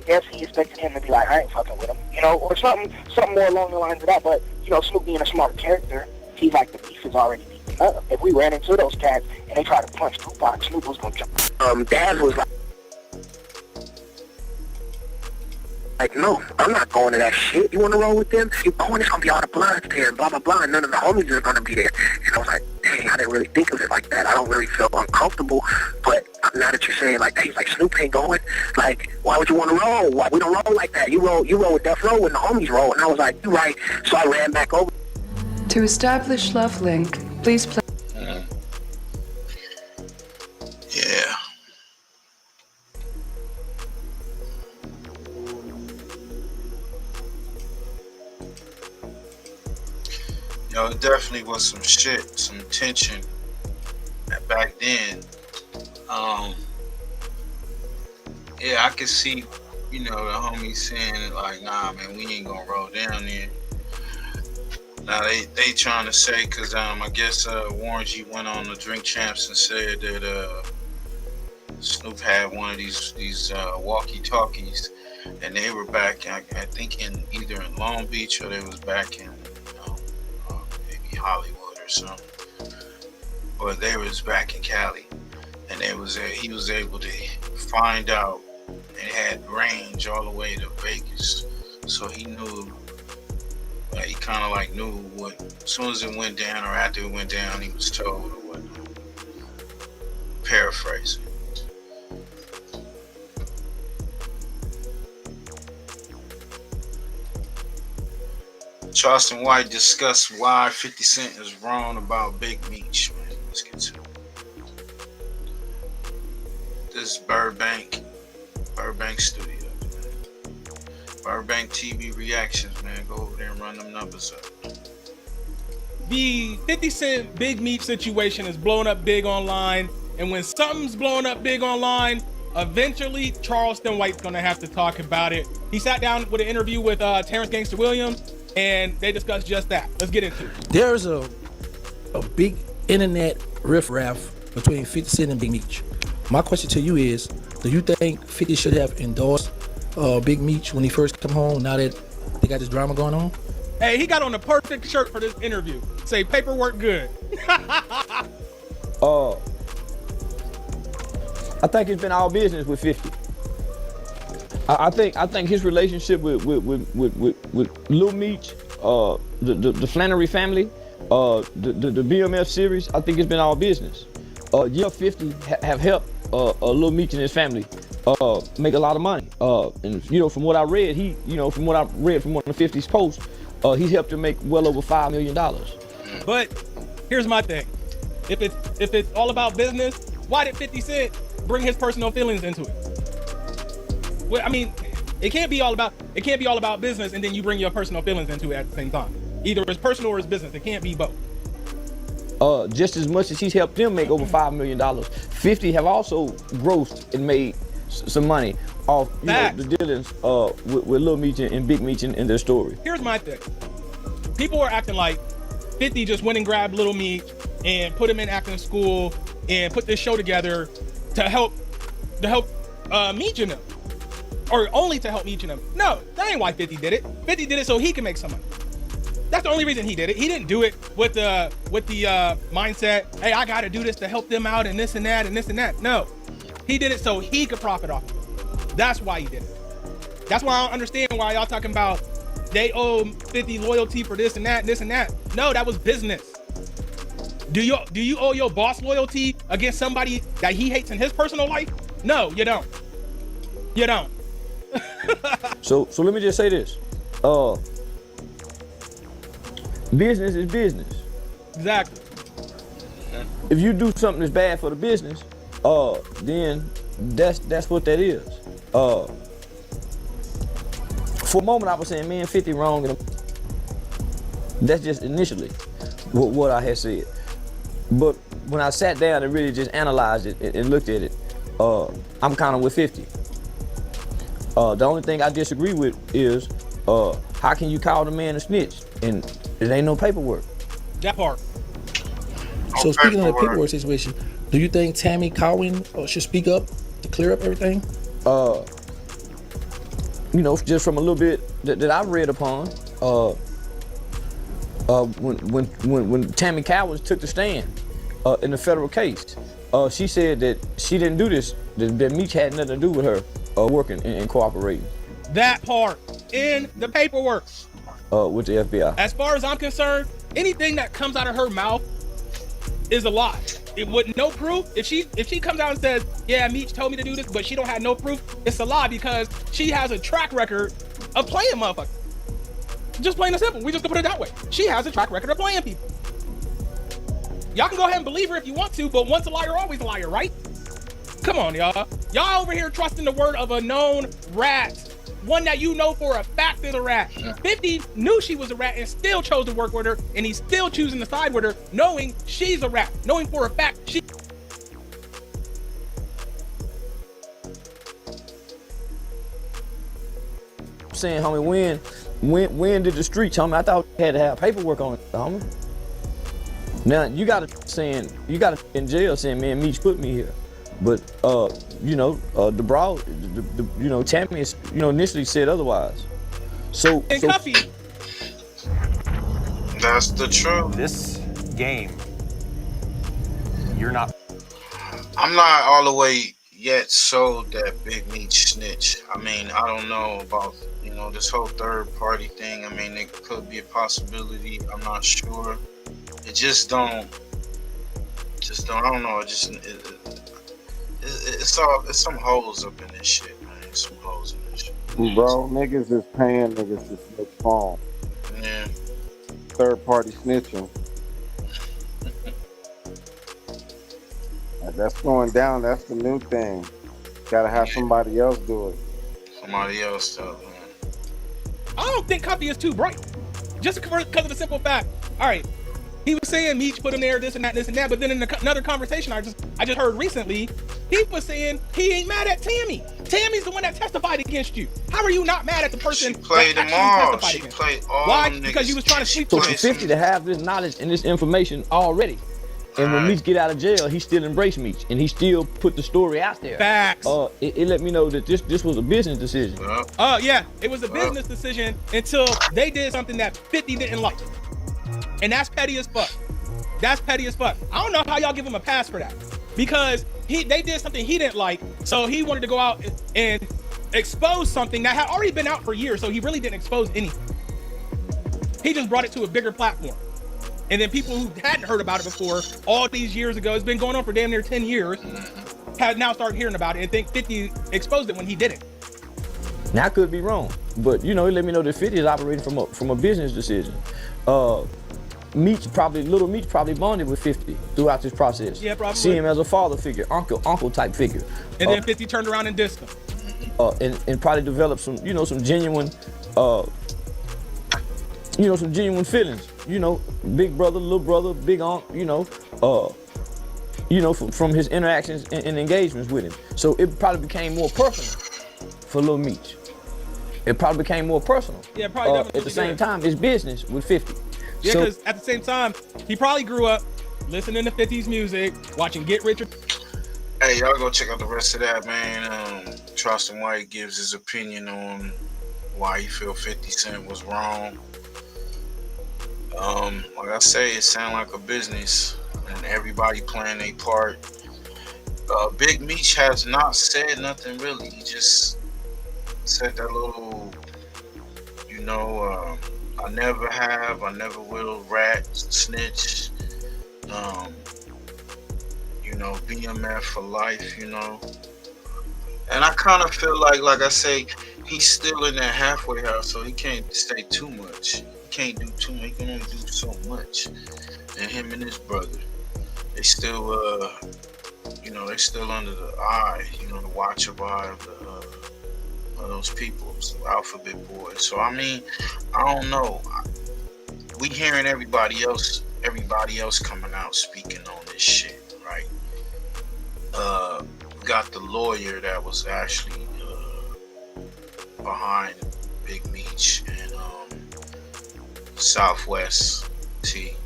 guess he expected him to be like, I ain't fucking with him, or something more along the lines of that. But, Snoop being a smart character, he's like, the beef is already beaten up. If we ran into those cats and they tried to punch Tupac, Snoop was gonna jump. Dad was like, no, I'm not going to that shit. You want to roll with them? You going, it's going to be all the bloods there, blah, blah, blah, and none of the homies are going to be there. And I was like, dang, I didn't really think of it like that. I don't really feel uncomfortable. But now that you're saying like that, he's like, Snoop ain't going. Like, why would you want to roll? Why? We don't roll like that. You roll with Death Row when the homies roll. And I was like, you're right. So I ran back over. To establish love link, please play. Yeah. It definitely was some shit, some tension back then. I could see, the homies saying like, nah, man, we ain't gonna roll down there. Now they trying to say, cause I guess Warren G went on the Drink Champs and said that Snoop had one of these walkie-talkies, and they were back, I think, either in Long Beach or they was back in maybe Hollywood or something. But they was back in Cali, and he was able to find out and had range all the way to Vegas, so he knew. He kind of like knew what, as soon as it went down or after it went down, he was told or whatnot. Paraphrasing. Charleston White discussed why 50 Cent is wrong about Big Meech. Man, let's get to it. This is Burbank Studio. Burbank TV reactions, man. Go over there and run them numbers up. The 50 Cent Big Meech situation is blowing up big online. And when something's blowing up big online, eventually Charleston White's gonna have to talk about it. He sat down with an interview with Terrence Gangster Williams, and they discussed just that. Let's get into it. There's a big internet riffraff between 50 Cent and Big Meech. My question to you is, do you think 50 should have endorsed Big Meech when he first come home, now that they got this drama going on? Hey, he got on the perfect shirt for this interview. Say paperwork good. I think it's been all business with 50. I think his relationship with Lil Meech, the Flannery family, the BMF series, I think it's been all business. 50 have helped Lil Meech and his family make a lot of money. And from what I read, from one of 50's posts, he's helped him make well over $5 million. But here's my thing: if it's all about business, why did 50 Cent bring his personal feelings into it? Well, I mean, it can't be all about business and then you bring your personal feelings into it at the same time. Either it's personal or it's business. It can't be both. Just as much as he's helped them make over $5 million, 50 have also grossed and made some money off the dealings with Lil Meech and Big Meech in their story. Here's my thing. People are acting like 50 just went and grabbed Lil Meech and put him in acting school and put this show together to help Meech and them. Or only to help Meech and them. No, that ain't why 50 did it. 50 did it so he can make some money. That's the only reason he did it. He didn't do it with the mindset, hey, I gotta do this to help them out and this and that and this and that. No, he did it so he could profit off it. That's why he did it. That's why I don't understand why y'all talking about they owe 50 loyalty for this and that and this and that. No, that was business. Do you owe your boss loyalty against somebody that he hates in his personal life? No, you don't. You don't. So let me just say this. Business is business. Exactly. If you do something that's bad for the business, then that's what that is. For a moment I was saying, man, 50 wrong. And that's just initially what I had said. But when I sat down and really just analyzed it and looked at it, I'm kind of with 50. The only thing I disagree with is how can you call the man a snitch and it ain't no paperwork? That part. So speaking of the paperwork situation, do you think Tammy Cowan should speak up to clear up everything? Just from a little bit that I've read upon, when Tammy Cowan took the stand in the federal case, she said that she didn't do this, that Meech had nothing to do with her working and cooperating. That part in the paperwork. With the FBI. As far as I'm concerned, anything that comes out of her mouth is a lie. With no proof, if she comes out and says, yeah, Meech told me to do this, but she don't have no proof, it's a lie because she has a track record of playing motherfuckers. Just plain and simple. We just gonna put it that way. She has a track record of playing people. Y'all can go ahead and believe her if you want to, but once a liar, always a liar, right? Come on, y'all. Y'all over here trusting the word of a known rat. One that you know for a fact is a rat. 50 knew she was a rat and still chose to work with her, and he's still choosing to side with her, knowing she's a rat, knowing for a fact she. Saying, homie, when did the streets, homie? I thought you had to have paperwork on it, homie. Now you got in jail saying, man, Meech put me here. But the broad, Tammy, initially said otherwise. So Cuffy. That's the truth. This game, you're not. I'm not all the way yet sold that Big Meech snitch. I mean, I don't know about this whole third party thing. I mean, it could be a possibility. I'm not sure. It just don't. I don't know. It's some holes up in this shit, man. Some holes in this shit. Bro, niggas is paying niggas to snitch phone. Yeah. Third party snitching. That's going down. That's the new thing. Gotta have somebody else do it. Somebody else does, man. I don't think Cuffy is too bright. Just because of the simple fact. All right. He was saying Meech put him there, this and that, but then in another conversation I just heard recently, he was saying he ain't mad at Tammy. Tammy's the one that testified against you. How are you not mad at the person that played them all? She played all Why? them niggas. Because you was trying to sleep So with for 50 to have this knowledge and this information already, and when Meech get out of jail, he still embraced Meech, and he still put the story out there. Facts. It let me know that this was a business decision. Yeah, it was a business decision until they did something that 50 didn't like. And that's petty as fuck. That's petty as fuck. I don't know how y'all give him a pass for that. Because they did something he didn't like, so he wanted to go out and expose something that had already been out for years, so he really didn't expose anything. He just brought it to a bigger platform. And then people who hadn't heard about it before, all these years ago, it's been going on for damn near 10 years, have now started hearing about it and think 50 exposed it when he didn't. Now I could be wrong, but it let me know that 50 is operating from a business decision. Little Meech probably bonded with 50 throughout this process. Yeah, probably. See him as a father figure, uncle type figure. And then 50 turned around and dissed him. And probably developed some genuine, some genuine feelings. Big brother, little brother, big aunt. From his interactions and engagements with him. So it probably became more personal for Lil Meech. It probably became more personal. Yeah, probably. At the same time, it's business with 50. Yeah, because at the same time, he probably grew up listening to 50's music, watching Get Rich or... Hey, y'all go check out the rest of that, man. Charleston White gives his opinion on why he feel 50 Cent was wrong. Like I say, it sound like a business, and everybody playing their part. Big Meech has not said nothing really. He just said that little, I never have, I never will, rat, snitch, BMF for life, And I kind of feel like I say, he's still in that halfway house, so he can't say too much. He can't do too much. He can only do so much. And him and his brother, they still, they still under the eye, the watch eye of those people, the alphabet boys. So I mean, I don't know. We hearing everybody else coming out speaking on this shit, right? We got the lawyer that was actually behind Big Meech and Southwest T.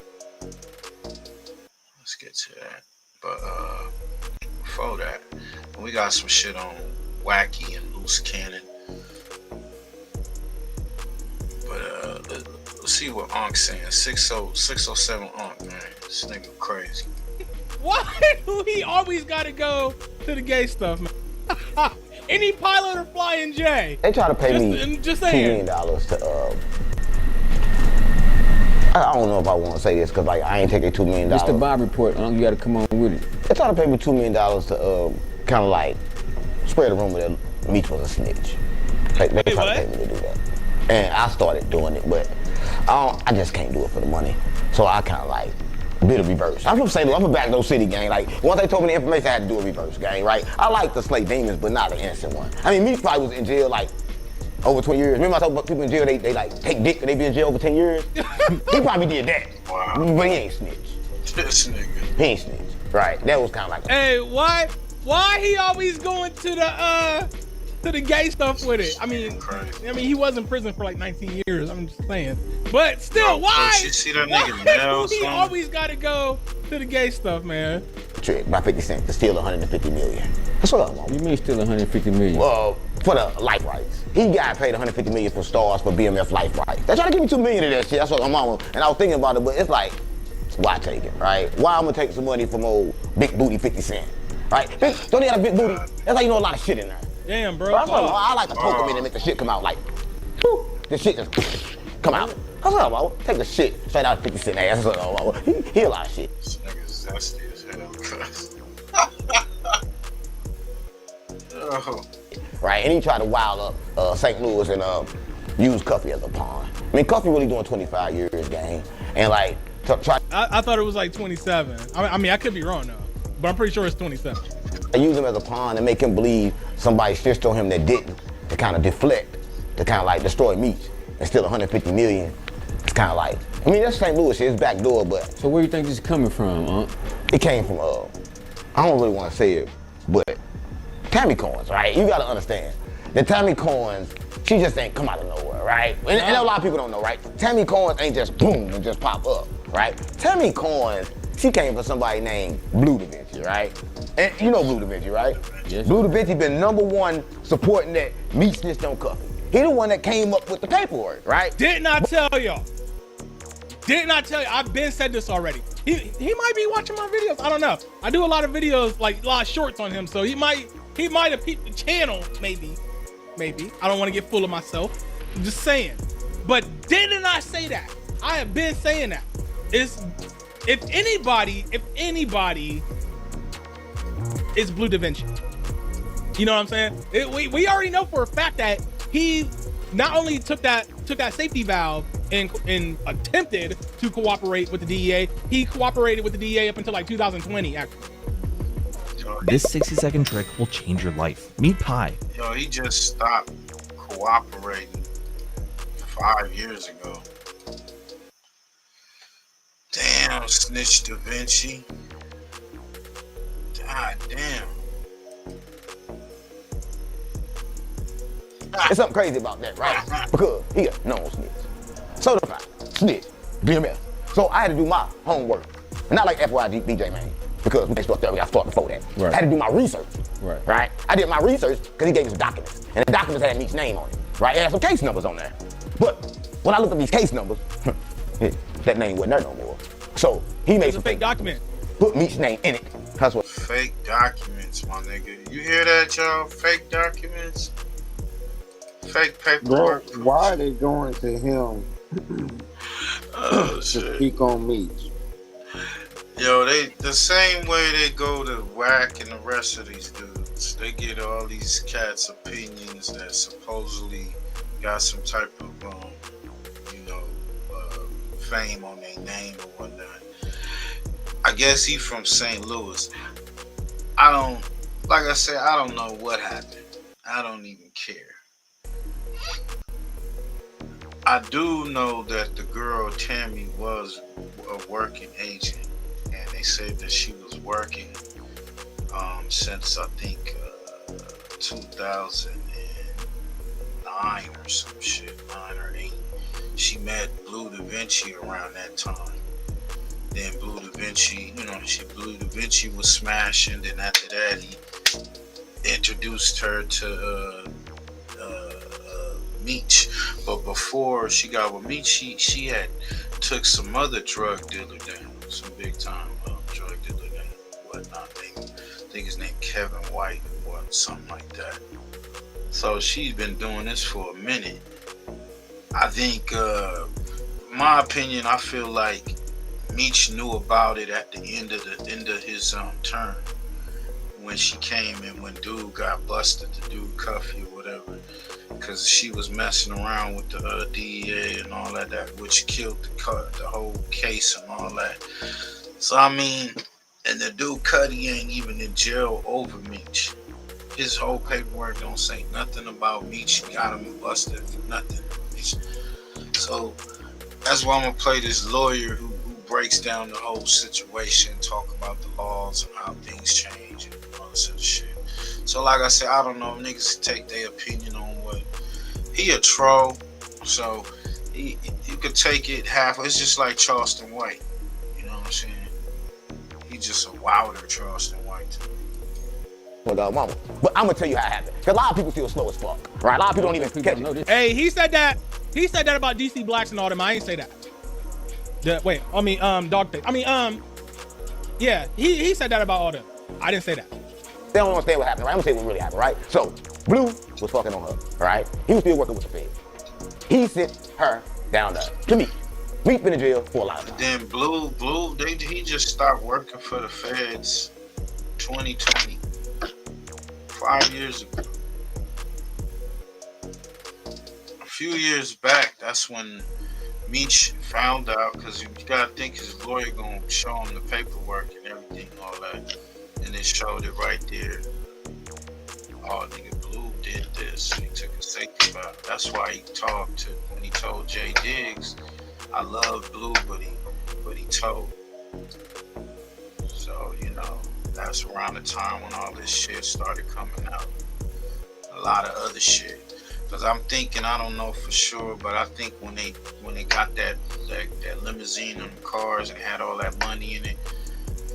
Let's get to that. But before that, we got some shit on Wacky and Loose Cannon. But let's see what Unk's saying. 607 Unk, man. This nigga crazy. Why do he always gotta go to the gay stuff, man? Any pilot or Flying J? They try to pay me $2 million to I don't know if I want to say this because I ain't taking $2 million. It's the Bob report, you got to come on with it. They try to pay me $2 million to kind of spread the rumor that Meech was a snitch. They try to pay me to do that, and I started doing it, but I just can't do it for the money. So I kind of did a reverse. I'm from St. Louis. I'm from Back Door City, gang. Once they told me the information, I had to do a reverse, gang. Right? I like to slay demons, but not an innocent one. I mean, Meech probably was in jail over 20 years. Remember I talked about people in jail, they take dick and they be in jail over 10 years? He probably did that. Wow. But he ain't snitch. This nigga. He ain't snitch. Right. That was kind of Hey, why he always going to the gay stuff with it? I mean, he was in prison for 19 years. I'm just saying. But still, why? You see that nigga now? He always got to go to the gay stuff, man. Trick by 50 Cent to steal 150 million. That's what I want. You mean steal 150 million? Well, for the life rights. He got paid 150 million for stars for BMF life rights. They try to give me $2 million of that shit. That's what I'm on. And I was thinking about it, but it's why take it, right? Why I'm gonna take some money from old big booty 50 Cent, right? Don't he got a big booty? That's how you know a lot of shit in there. Damn, bro. That's why I like to poke him in and make the shit come out the shit just come out. That's what I'm about. Take the shit straight out of 50 Cent ass. That's what I'm about. He a lot of shit. This nigga's zesty as hell, cuz. Right, and he tried to wild up St. Louis and use Cuffy as a pawn. I mean, Cuffy really doing 25 years, gang. And I thought it was 27. I mean, I could be wrong though, but I'm pretty sure it's 27. They use him as a pawn and make him believe somebody stitched on him that didn't, to kind of deflect, to kind of destroy Meech and steal 150 million. It's kind of I mean, that's St. Louis shit, it's backdoor, but. So where do you think this is coming from, huh? It came from, I don't really want to say it, but Tammy Coins, right? You gotta understand. The Tammy Coins, she just ain't come out of nowhere, right? And a lot of people don't know, right? Tammy Coins ain't just boom and just pop up, right? Tammy Coins, she came from somebody named Blue Da Vinci, right? And you know Blue Da Vinci, right? Yes. Blue Da Vinci been #1 supporting that Meech snitched on Cuffy. He the one that came up with the paperwork, right? Didn't I tell y'all? I've been said this already. He might be watching my videos. I don't know. I do a lot of videos, a lot of shorts on him, so he might have peeped the channel, maybe. I don't want to get full of myself. I'm just saying. But didn't I say that? I have been saying that. If anybody, it's Blue Da Vinci. You know what I'm saying? We already know for a fact that he not only took that took that safety valve and attempted to cooperate with the DEA. He cooperated with the DEA up until like 2020, actually. This 60-second trick will change your life. Meet Pi. Yo, he just stopped cooperating 5 years ago. Damn, Snitch Da Vinci. God damn. There's something crazy about that, right? Because he a known snitch. Certified snitch, BMF. So I had to do my homework. Not like FYG BJ, man. Because we got started before that. Right. I had to do my research. Right. Right? I did my research because he gave me some documents. And the documents had Meech's name on it. Right? It had some case numbers on there. But when I looked at these case numbers, that name wasn't there no more. So he made some fake document. Put Meech's name in it. That's what. Fake documents, my nigga. You hear that, y'all? Fake documents? Fake paperwork. Bro, why are they going to him to speak on Meech? Yo, the same way they go to Whack and the rest of these dudes. They get all these cats' opinions that supposedly got some type of, fame on their name or whatnot. I guess he from St. Louis. Like I said, I don't know what happened. I don't even care. I do know that the girl Tammy was a working agent, and they said that she was working since I think 2009 or some shit, 9 or 8. She met Blue Da Vinci around that time. Then Blue Da Vinci, Blue Da Vinci was smashing. Then after that, he introduced her to Meech. But before she got with Meech, she had took some other drug dealer down, some big time drug dealer down, whatnot. I think his name Kevin White or something like that. So she's been doing this for a minute. I think, my opinion, I feel like Meech knew about it at the end of his term when she came and when dude got busted, the dude Cuffy or whatever, because she was messing around with the DEA and all that, which killed the whole case and all that. So I mean, and the dude Cuddy ain't even in jail over Meech. His whole paperwork don't say nothing about Meech. Got him busted for nothing. So that's why I'm gonna play this lawyer who breaks down the whole situation, talk about the laws and how things change and all this other shit. So like I said, I don't know, niggas take their opinion on what. He a troll, so you could take it half. It's just like Charleston White, you know what I'm saying? He just a wilder Charleston White to me. Mama. But I'm gonna tell you how it happened. Cause a lot of people feel slow as fuck, right? A lot of people don't even catch it. Hey, he said that about DC Blacks and all them. I ain't say that. Dog. Yeah, he said that about all them. I didn't say that. They don't understand what happened, right? I'm gonna tell you what really happened, right? So, Blue was fucking on her, right? He was still working with the feds. He sent her down there to Meech. Meech been in jail for a lot of time. Then Blue, he just stopped working for the feds 2020. 5 years ago. A few years back, that's when Meech found out, because you gotta think his lawyer gonna show him the paperwork and everything, all that, and it showed it right there. Oh, nigga, Blue did this. He took a safety valve. That's why he talked to when he told Jay Diggs, "I love Blue, but he told." So that's around the time when all this shit started coming out. A lot of other shit. Cause I'm thinking, I don't know for sure, but I think when they got that limousine and the cars and had all that money in it,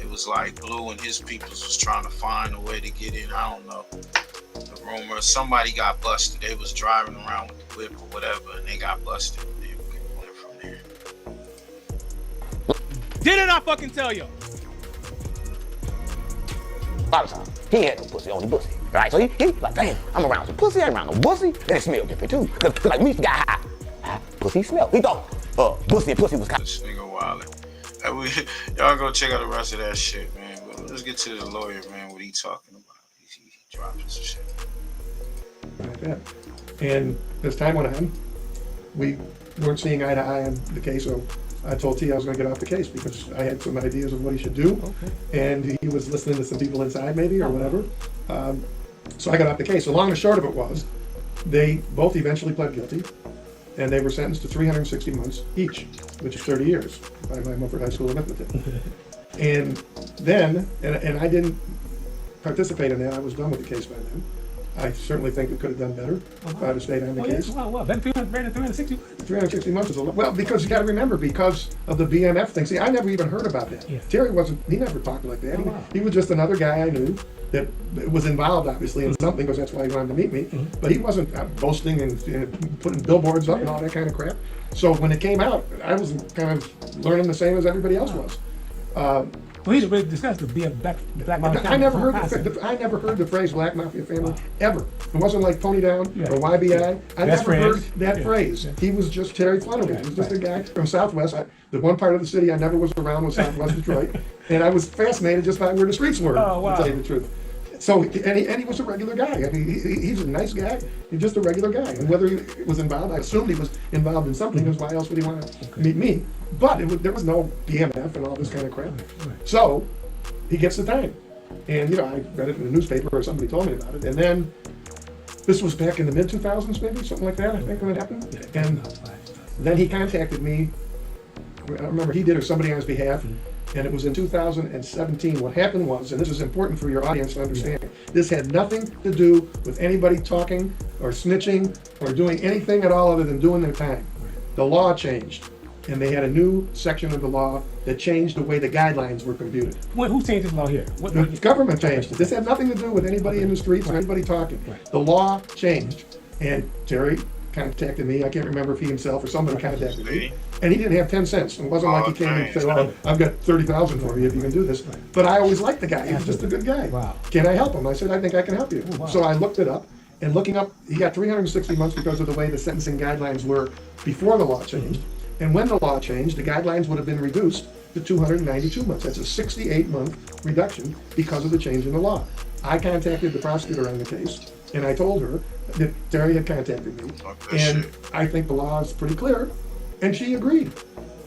it was like Blue and his peoples was trying to find a way to get in. I don't know. The rumor, somebody got busted. They was driving around with the whip or whatever, and they got busted. And they went from there. Didn't I fucking tell you? A lot of times, he ain't had no pussy, only pussy, right? So he like, damn, I'm around some pussy, I ain't around no pussy, and it smell different too. Cause like Meech got high, pussy smell. He thought pussy was kind of. This nigga wildin'. Y'all go check out the rest of that shit, man. But let's get to the lawyer, man. What he talking about? He dropping some shit. Like that. And this time what happened? we weren't seeing eye to eye on the case, so I told T I was going to get off the case because I had some ideas of what he should do, and he was listening to some people inside maybe or whatever. So I got off the case. So long and short of it was, they both eventually pled guilty, and they were sentenced to 360 months each, which is 30 years by my Milford High School arithmetic. And then, and I didn't participate in that. I was done with the case by then. I certainly think we could have done better if I'd have stayed on the case. Well, then 360? 360 months is a lot. Well, because you got to remember, because of the BMF thing. See, I never even heard about that. Yeah. Terry he never talked like that. He was just another guy I knew that was involved, obviously, in something, because that's why he wanted to meet me. But he wasn't boasting and putting billboards up and all that kind of crap. So when it came out, I was kind of learning the same as everybody else was. Well, he's already discussed the Black Mafia family. I never heard the phrase Black Mafia family ever. It wasn't like Pony Down or YBI. I never heard that phrase. He was just Terry Flannery. He was just a guy from Southwest. The one part of the city I never was around was Southwest Detroit, and I was fascinated just by where the streets were. To tell you the truth. So, and he was a regular guy. I mean, he's a nice guy. He's just a regular guy. And whether he was involved, I assumed he was involved in something, because why else would he want to meet me? But there was no BMF and all this kind of crap. So, he gets the time. And, I read it in the newspaper, or somebody told me about it. And then, this was back in the mid-2000s, maybe, something like that, I think, when it happened. And then he contacted me. I remember he did, or somebody on his behalf. And it was in 2017. What happened was, and this is important for your audience to understand, this had nothing to do with anybody talking or snitching or doing anything at all other than doing their time. The law changed, and they had a new section of the law that changed the way the guidelines were computed. Who changed this law here? The government changed it. This had nothing to do with anybody in the streets or anybody talking. The law changed, and Terry contacted me. I can't remember if he himself or somebody contacted me. And he didn't have 10 cents. It wasn't like he came and said, "Oh, I've got 30,000 for you if you can do this." But I always liked the guy. He was just a good guy. Can I help him? I said, "I think I can help you." So I looked it up, and looking up, he got 360 months because of the way the sentencing guidelines were before the law changed. And when the law changed, the guidelines would have been reduced to 292 months. That's a 68-month reduction because of the change in the law. I contacted the prosecutor on the case, and I told her that Terry had contacted me, and I think the law is pretty clear, and she agreed.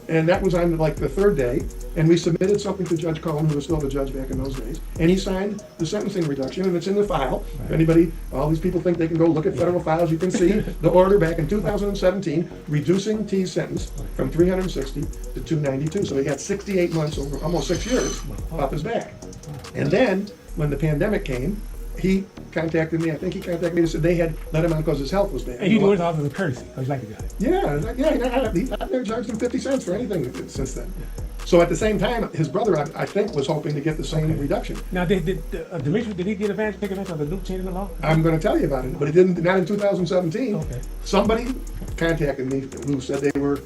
And that was on like the third day, and we submitted something to Judge Cohen, who was still the judge back in those days, and he signed the sentencing reduction, and it's in the file. If anybody, all these people think they can go look at federal files, you can see the order back in 2017, reducing T's sentence from 360 to 292. So he got 68 months, over almost 6 years, off his back. And then, when the pandemic came, he contacted me. I think he contacted me and said they had let him out because his health was bad. And you do it off as a courtesy, because you like the guy. Yeah, I've never charged him 50 cents for anything since then. So at the same time, his brother, I think, was hoping to get the same reduction. Now, did he get take advantage of the new change in the law? I'm going to tell you about it, but it didn't. Not in 2017. Okay. Somebody contacted me who said they were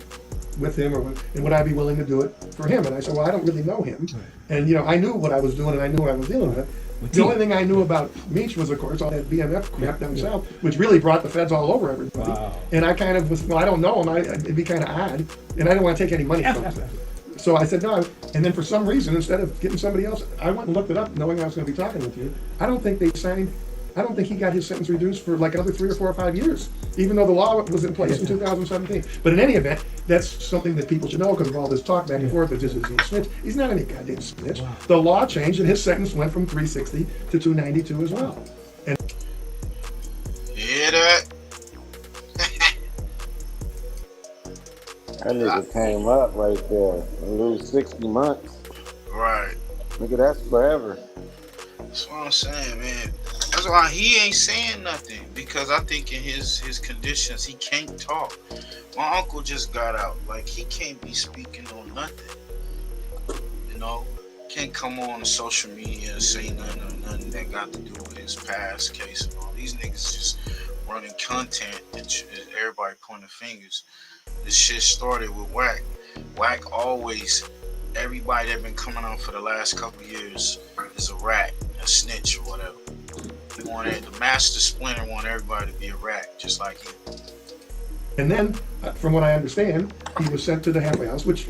with him, and would I be willing to do it for him? And I said, well, I don't really know him, and I knew what I was doing, and I knew what I was dealing with. The only thing I knew about Meach was, of course, all that BMF crap down south, which really brought the feds all over everybody. Wow. And I kind of was, well, I don't know him. It'd be kind of odd, and I didn't want to take any money from him. So I said no. And then for some reason, instead of getting somebody else, I went and looked it up, knowing I was going to be talking with you. I don't think he got his sentence reduced for like another 3 or 4 or 5 years, even though the law was in place in 2017. But in any event, that's something that people should know because of all this talk back and forth that this is a snitch. He's not any goddamn snitch. Wow. The law changed and his sentence went from 360 to 292 as well. And hear that? That nigga came up right there and lose 60 months. Right. Nigga, that's forever. That's what I'm saying, man. That's why he ain't saying nothing, because I think in his conditions he can't talk. My uncle just got out. Like, he can't be speaking on nothing. Can't come on social media and say nothing that got to do with his past case and all. These niggas just running content and everybody pointing fingers. This shit started with Wack. Wack always, everybody that been coming on for the last couple years is a rat, a snitch or whatever. He wanted the master Splinter want everybody to be a rat, just like him. And then, from what I understand, he was sent to the halfway house, which,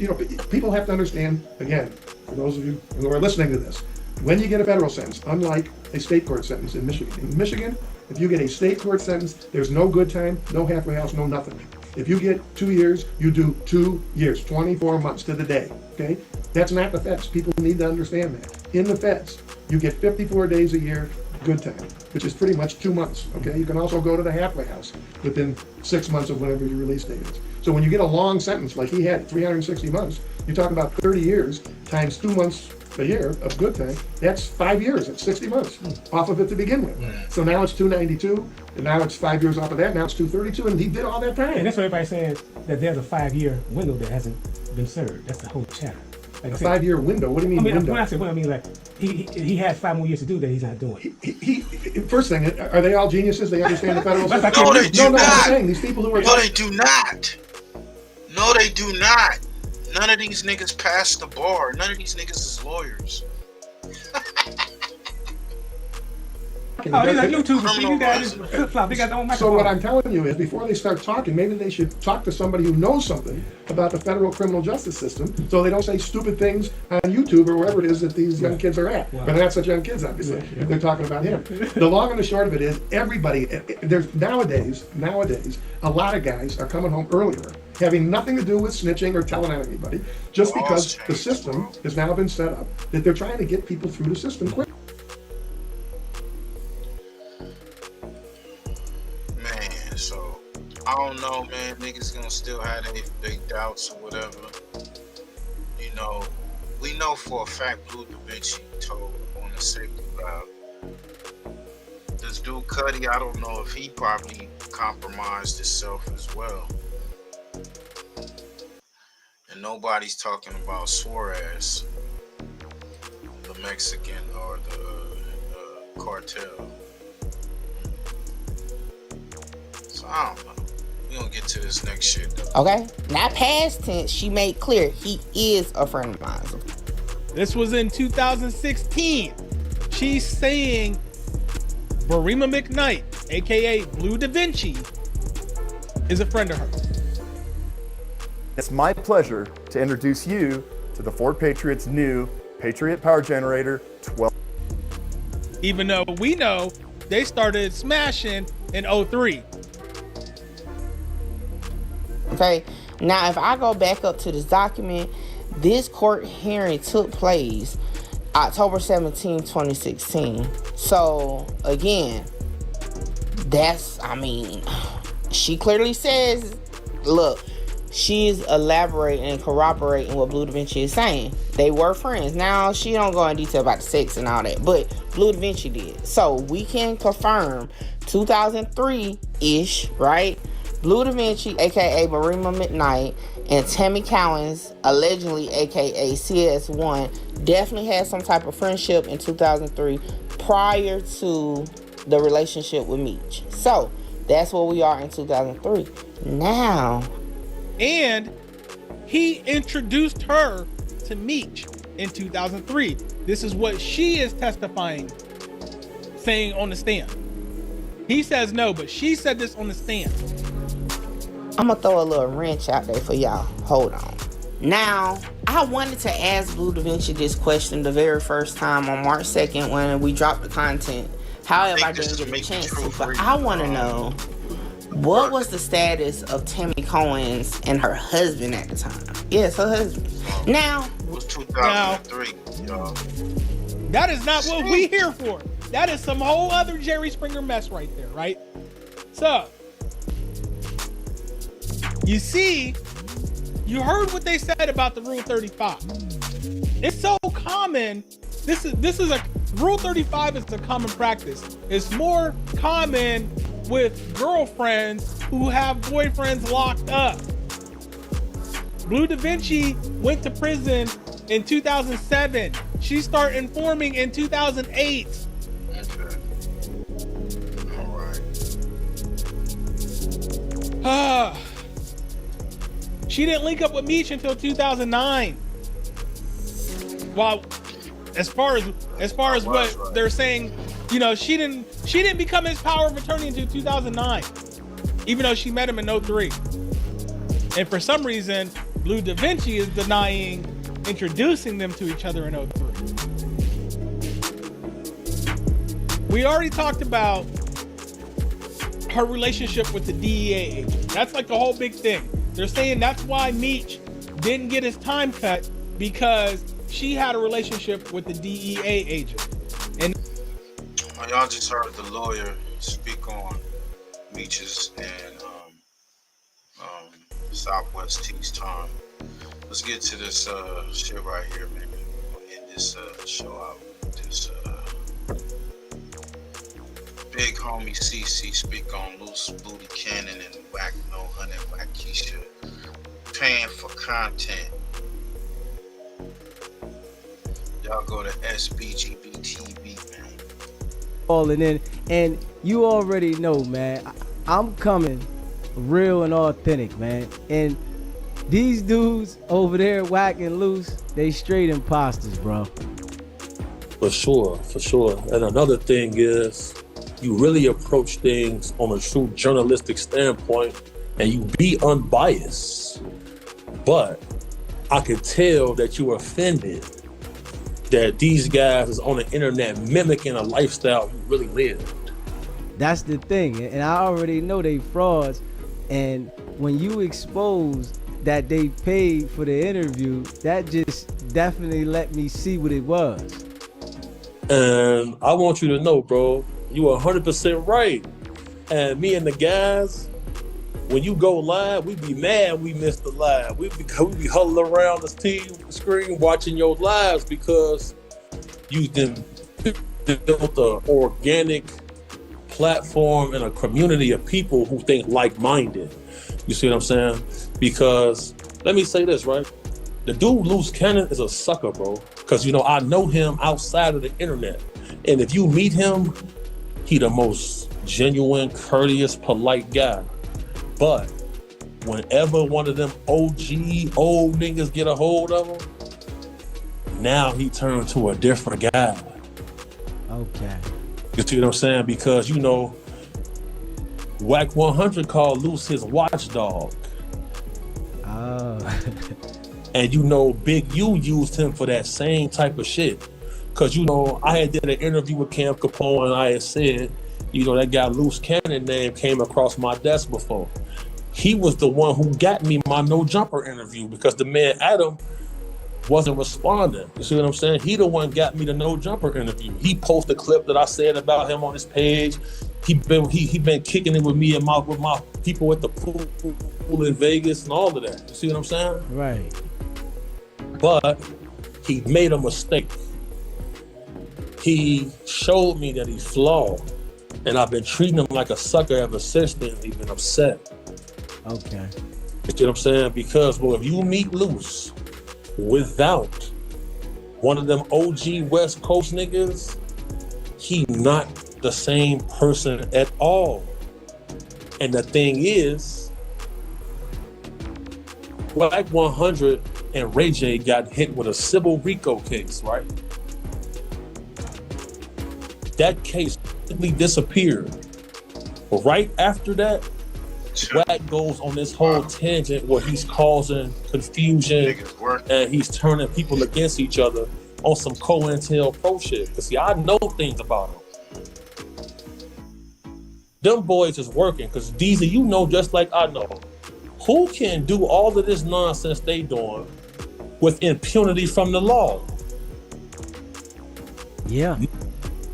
people have to understand, again, for those of you who are listening to this, when you get a federal sentence, unlike a state court sentence in Michigan, if you get a state court sentence, there's no good time, no halfway house, no nothing. If you get 2 years, you do 2 years, 24 months to the day, okay? That's not the feds. People need to understand that. In the feds, you get 54 days a year, good time, which is pretty much 2 months, okay? You can also go to the halfway house within 6 months of whenever your release date is. So when you get a long sentence like he had, 360 months, you're talking about 30 years times 2 months a year of good time. That's 5 years, that's 60 months off of it to begin with. So now it's 292, and now it's 5 years off of that, now it's 232, and he did all that time. And that's what everybody says, that there's a 5-year window that hasn't been served. That's the whole chapter. Like a 5-year window? What do you mean window? When I say window, I mean like he has 5 more years to do that he's not doing. First thing, are they all geniuses? They understand the federal system? No, they do not. I'm saying these people who are... No, they do not. No, they do not. None of these niggas passed the bar. None of these niggas is lawyers. Oh, these are YouTubers. You guys flip-flop. They got their own microphone. So what I'm telling you is, before they start talking, maybe they should talk to somebody who knows something about the federal criminal justice system, so they don't say stupid things on YouTube or wherever it is that these young kids are at. But they're not such young kids, obviously, if they're talking about him. The long and the short of it is, everybody, there's nowadays, a lot of guys are coming home earlier, having nothing to do with snitching or telling on anybody, just because the system has now been set up that they're trying to get people through the system quick. So I don't know, man. Niggas gonna still have their doubts or whatever. You know, we know for a fact Blue Da Vinci told on the safety valve. This dude Cuddy, I don't know if he probably compromised himself as well. And nobody's talking about Suarez, the Mexican or the cartel. I don't know. We're gonna get to this next shit though. Okay? Not past tense, she made clear he is a friend of mine. This was in 2016. She's saying Barima McKnight, aka Blue Da Vinci, is a friend of hers. It's my pleasure to introduce you to the Ford Patriot's new Patriot Power Generator 12. Even though we know they started smashing in 03. Okay, now if I go back up to this document, this court hearing took place October 17, 2016. So again, she clearly says, look, she's elaborating and corroborating what Blue Da Vinci is saying. They were friends. Now, she don't go in detail about the sex and all that, but Blue Da Vinci did. So we can confirm 2003-ish, right? Blue Da Vinci, aka Barima McKnight, and Tammy Cowens, allegedly aka CS1, definitely had some type of friendship in 2003 prior to the relationship with Meech. So that's where we are in 2003. Now. And he introduced her to Meech in 2003. This is what she is testifying, saying on the stand. He says no, but she said this on the stand. I'm gonna throw a little wrench out there for y'all. Hold on. Now, I wanted to ask Blue Da Vinci this question the very first time on March 2nd when we dropped the content. However, I didn't get a chance to. But I want to know, what was the status of Tammy Cowens and her husband at the time? Yes, her husband. Now, it was 2003. That is not what we here for. That is some whole other Jerry Springer mess right there, right? So, you see, you heard what they said about the Rule 35. It's so common. This is a Rule 35 is a common practice. It's more common with girlfriends who have boyfriends locked up. Blue Da Vinci went to prison in 2007. She started informing in 2008. Okay. All right. She didn't link up with Meech until 2009. Well, as far as what they're saying, you know, she didn't become his power of attorney until 2009, even though she met him in 03. And for some reason, Blue Da Vinci is denying introducing them to each other in 03. We already talked about her relationship with the DEA agent. That's like the whole big thing. They're saying that's why Meech didn't get his time cut, because she had a relationship with the DEA agent. And y'all just heard the lawyer speak on Meech's and Southwest T's time. Let's get to this shit right here, man. We'll end this show out with this big homie CC speak on Loose Booty Cannon and Whack No Honey Whack Keisha paying for content. Y'all go to SBGB TV, man. Falling in, and you already know, man. I'm coming real and authentic, man. And these dudes over there whacking loose, they straight imposters, bro. For sure. And another thing is, you really approach things on a true journalistic standpoint, and you be unbiased. But I could tell that you're offended that these guys is on the internet mimicking a lifestyle you really lived. That's the thing, and I already know they frauds. And when you expose that they paid for the interview, that just definitely let me see what it was. And I want you to know, bro, you are 100% right. And me and the guys, when you go live, we be mad we missed the live. We be huddling around the TV screen watching your lives because you then built an organic platform and a community of people who think like-minded. You see what I'm saying? Because let me say this, right? The dude Loose Cannon is a sucker, bro. Because, you know, I know him outside of the internet. And if you meet him, he the most genuine, courteous, polite guy. But whenever one of them OG old niggas get a hold of him, now he turned to a different guy. Okay. You see what I'm saying? Because, you know, Whack 100 called Loose his watchdog. Oh. And, you know, Big U used him for that same type of shit. Because, you know, I had did an interview with Cam Capone, and I had said, you know, that guy Loose Cannon name came across my desk before. He was the one who got me my No Jumper interview because the man Adam wasn't responding. You see what I'm saying? He the one got me the No Jumper interview. He posted a clip that I said about him on his page. He been kicking it with me and with my people at the pool in Vegas and all of that. You see what I'm saying? Right. But he made a mistake. He showed me that he's flawed. And I've been treating him like a sucker ever since then. He's been upset. Okay. You see what I'm saying? Because, well, if you meet Loose without one of them OG West Coast niggas, he not the same person at all. And the thing is, Black 100 and Reggie got hit with a civil RICO case, right? That case simply disappeared. But right after that, Whack goes on this whole tangent where he's causing confusion and he's turning people against each other on some COINTELPRO shit. Because see, I know things about him. Them boys is working because Deezy, you know just like I know. Who can do all of this nonsense they doing with impunity from the law? Yeah.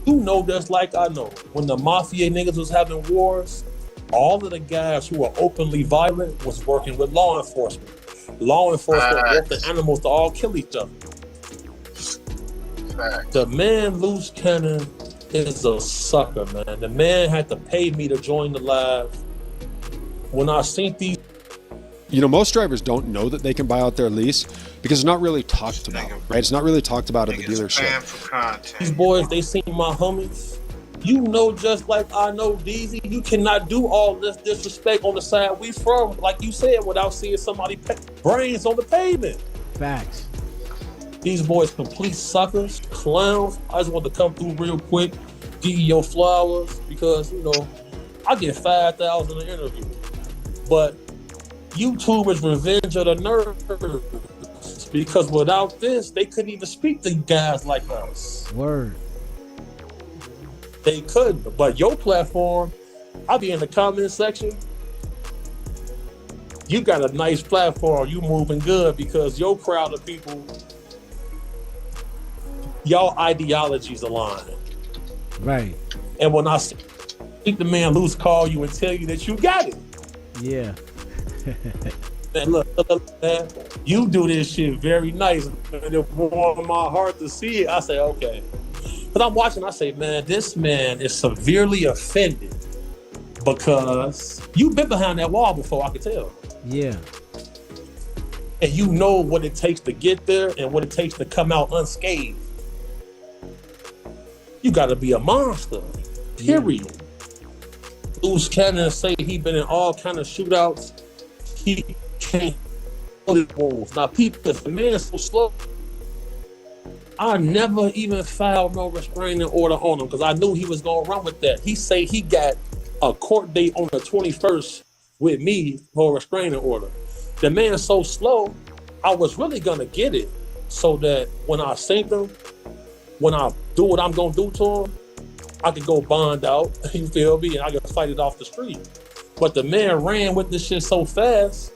You know just like I know. When the mafia niggas was having wars, all of the guys who were openly violent was working with law enforcement. Law enforcement want the animals to all kill each other. The man Loose Cannon is a sucker, man. The man had to pay me to join the live. When I seen these, you know, most drivers don't know that they can buy out their lease because it's not really talked about, right? It's not really talked about at the dealership. These boys, they seen my homies. You know, just like I know, Deezy, you cannot do all this disrespect on the side we from, like you said, without seeing somebody brains on the pavement. Facts. These boys complete suckers, clowns. I just want to come through real quick, give you your flowers, because, you know, I get 5,000 an interview. But YouTube is revenge of the nerds, because without this, they couldn't even speak to guys like us. Word. They couldn't. But your platform, I'll be in the comment section. you got a nice platform. You moving good because your crowd of people, y'all ideologies align. Right. And when I see the man loose call you and tell you that you got it. Yeah. Man, look, man, you do this shit very nice. And it warmed my heart to see it. I say, okay. But I'm watching, I say, man, this man is severely offended because you've been behind that wall before, I can tell. Yeah. And you know what it takes to get there and what it takes to come out unscathed. You got to be a monster, period. Yeah. Loose cannon say he been in all kind of shootouts. He can't hold his wounds. Now, people, if the man's so slow, I never even filed no restraining order on him because I knew he was going to run with that. He say he got a court date on the 21st with me for a restraining order. The man's so slow, I was really going to get it so that when I sink him, when I do what I'm going to do to him, I could go bond out, you feel me, and I could fight it off the street. But the man ran with this shit so fast,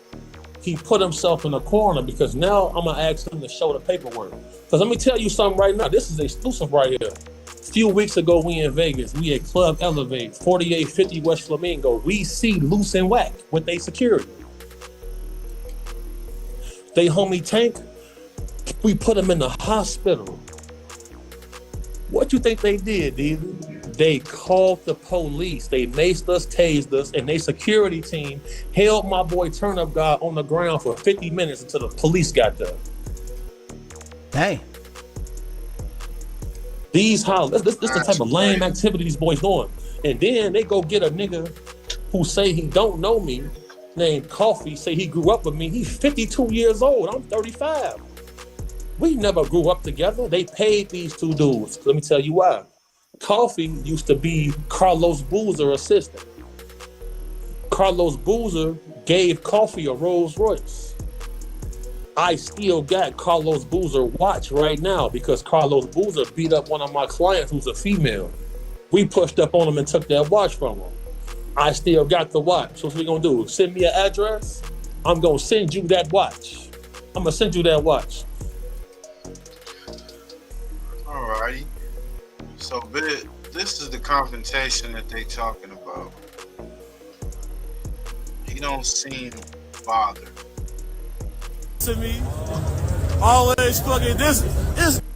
he put himself in a corner because now I'm going to ask him to show the paperwork. Because let me tell you something right now. This is exclusive right here. A few weeks ago, we in Vegas. We at Club Elevate, 4850 West Flamingo. We see Loose and Whack with their security. They homie Tank, we put him in the hospital. What you think they did, Deezy? They called the police. They maced us, tased us, and their security team held my boy Turn Up God on the ground for 50 minutes until the police got there. Dang. This the type of lame activity these boys doing. And then they go get a nigga who say he don't know me, named Coffee, say he grew up with me. He's 52 years old. I'm 35. We never grew up together. They paid these two dudes. Let me tell you why. Coffee used to be Carlos Boozer's assistant. Carlos Boozer gave Coffee a Rolls Royce. I still got Carlos Boozer watch right now because Carlos Boozer beat up one of my clients who's a female. We pushed up on him and took that watch from him. I still got the watch. So what we gonna do? Send me an address? I'm gonna send you that watch. I'm gonna send you that watch. Alrighty. So, this is the confrontation that they talking about. He don't seem bothered. To me, always fucking this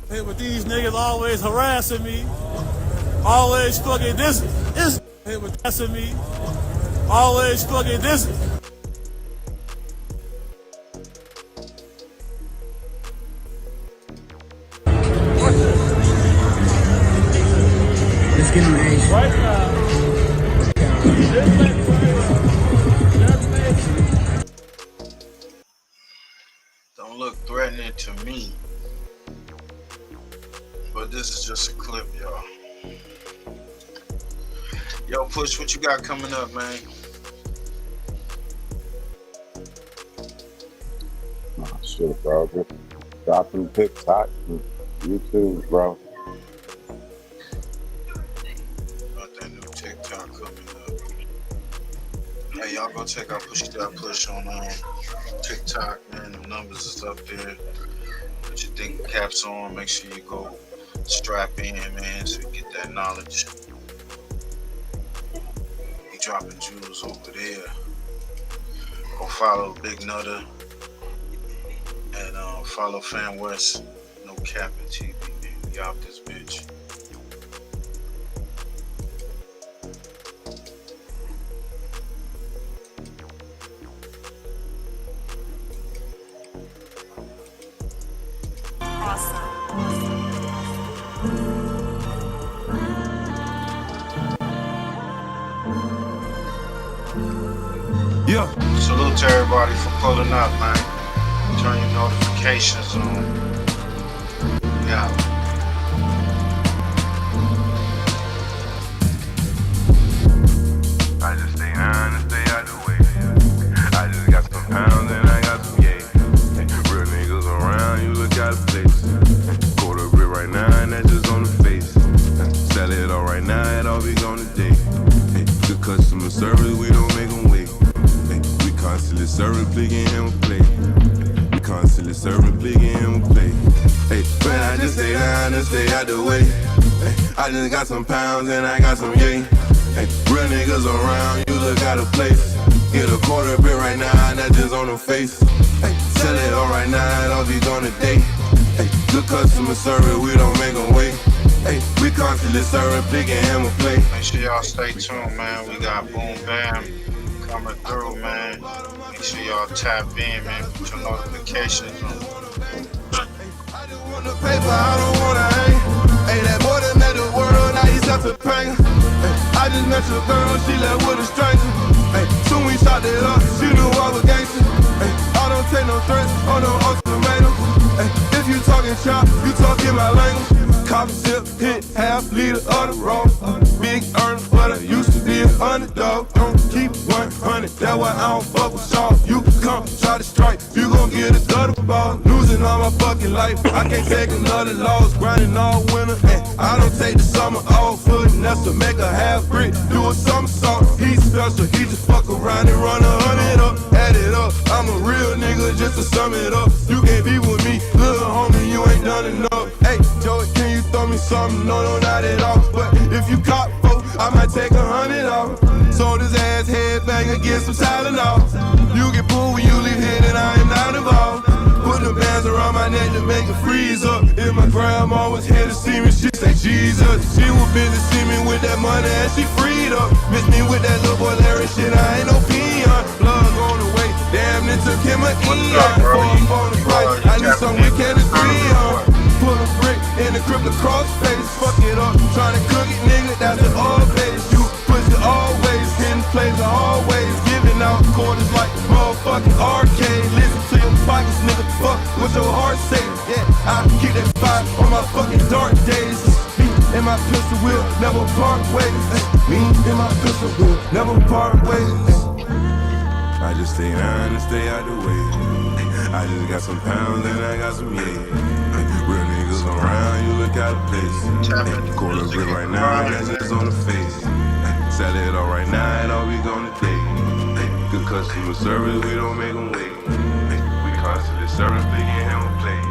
with these niggas always harassing me. Always fucking this with harassing me. Always fucking this. Let's get him age. Right now. Don't look threatening to me. But this is just a clip, y'all. Yo, Push, what you got coming up, man? Oh, shit, bro. Just dropping TikTok and YouTube, bro. Got that new TikTok coming up. Hey, y'all go check out Push on TikTok, man. The numbers is up there. Put your thinking caps on. Make sure you go strap in, man, so you get that knowledge. He dropping jewels over there. Go follow Big Nutter and follow Fan West. No Capping TV, man. We out this bitch. Yeah. Salute to everybody for pulling up, man. Turn your notifications on. Yeah. I just stay on and stay out the way. I just got some pounds and I got some yay. Real niggas around, you look out of place. Quarter brick right now and that's just on the face. Sell it all right now, it all be gone today. Good customer service, we don't make them wait. We constantly serving constantly serving big and play. Hey, man, I just stay down and stay out the way. Hey, I just got some pounds and I got some yay. Hey, real niggas around, you look out of place. Get a quarter bit right now, and that's just on the face. Hey, sell it all right now, and I'll be gone today. Hey, good customer service, we don't make them wait. Hey, we constantly serving big and hammer play. Make sure y'all stay tuned, man. We got Boom Bam coming through, man. Make sure y'all tap in, man. Put your notifications on. I just want the paper, I don't wanna hang. Hey, that boy that made the world, now he's such a pain. Hey, I just met your girl, she left with a stranger. Hey, soon we shot it up, she knew I was gangster. Hey, I don't take no threats, or no ultimatums. Hey, if you talking chop, you talking my language. Cop sip, hit half liter of the road. Big earner, but I used to be an underdog. Don't keep 100, that's why I don't fuck with y'all. You come try to strike, you gon' get a gutter ball. Losing all my fucking life, I can't take another loss. Grinding all winter, and I don't take the summer off. Putting us to make a half brick, do a somersault. He's special, he just fuck around and run 100 up. Add it up, I'm a real nigga just to sum it up. You can't be with me, little homie, you ain't done enough. Hey, Joey, can you throw me something? No, not at all. But if you cop folk, I might take 100 off. Sold his ass headbanger, get some Tylenol. You get pulled when you leave here, then I am not involved. Put the bands around my neck to make it freeze up. If my grandma was here to see me, she say Jesus. She was busy see me with that money and she freed up. Miss me with that little boy Larry shit, I ain't no peon. Plug on the way, damn it took him an eon. Before I'm on the price, I need something we can agree on. Pull a brick in the crypto crossface, fuck it up, tryna cook it, nigga, that's an old base. You push it always, hitting plays are always, giving out quarters like motherfucking arcade. Listen to your pockets, nigga, fuck what your heart say. Yeah, I keep that fire on my fucking dark days. Me and my pistol will never part ways. Me and my pistol will never part ways. I just stay down and stay out the way. I just got some pounds and I got some yeah. Real niggas around, you look out of place. Quarter brick right now, that's just on the face. Sell it all right now, and all we gonna take. Good customer service, we don't make them wait. We constantly serving big and hammer play.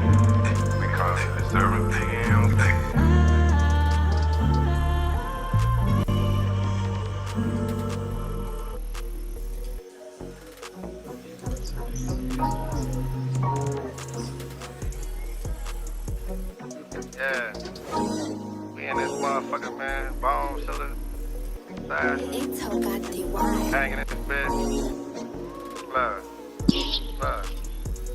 We constantly serving big and hammer play. Yeah, we in this motherfucker, man. Bone chiller, hanging in this bitch. Love.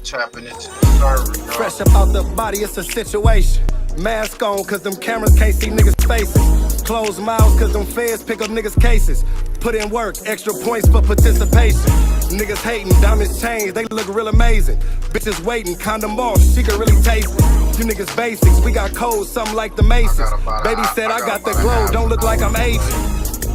Tapping into the server. Fresh up out the body, it's a situation. Mask on, cause them cameras can't see niggas' faces. Closed mouths, cause them feds pick up niggas' cases. Put in work, extra points for participation. Niggas hating, diamonds change, they look real amazing. Bitches waiting, condom off, she can really taste it. You niggas basics, we got codes, something like the Masons. Baby said I got the glow, don't look like I'm aging.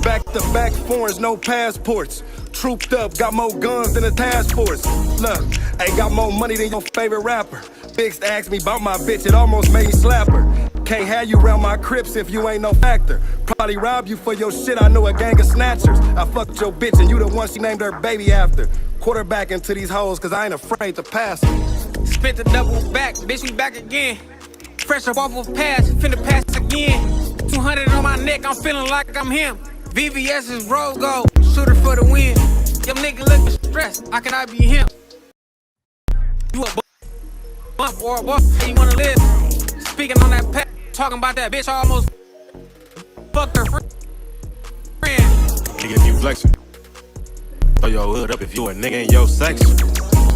Back to back foreigns, no passports. Trooped up, got more guns than the task force. Look, ain't got more money than your favorite rapper. Biggs asked me about my bitch, it almost made me slap her. Can't have you round my crips if you ain't no factor. Probably rob you for your shit, I know a gang of snatchers. I fucked your bitch and you the one she named her baby after. Quarterback into these hoes, cause I ain't afraid to pass them. Spit the double back, bitch, we back again. Fresh up off of pass, finna pass again. 200 on my neck, I'm feeling like I'm him. VVS is road gold, shooter for the win. Your nigga looking stressed, how can I be him? You a bump or a buff, how you wanna live? Speaking on that pack, talking about that bitch, I almost fucked her friend. Nigga, if you flexin', throw your hood up if you a nigga in your section.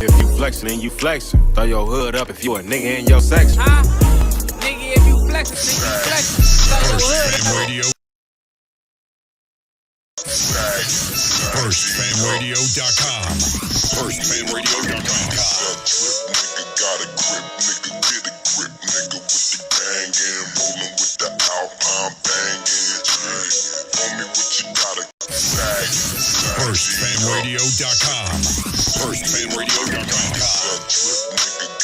If you flexin', then you flexin'. Throw your hood up if you a nigga in your section. Nigga, if you flexin', then you flexin'. Throw your hood up. FirstFamRadio.com. FirstFamRadio.com. Nigga got a grip, nigga get a grip, nigga with the gang and rollin' with the Alpine bangin'. For me, what you gotta say? FirstFamRadio.com. FirstFamRadio.com.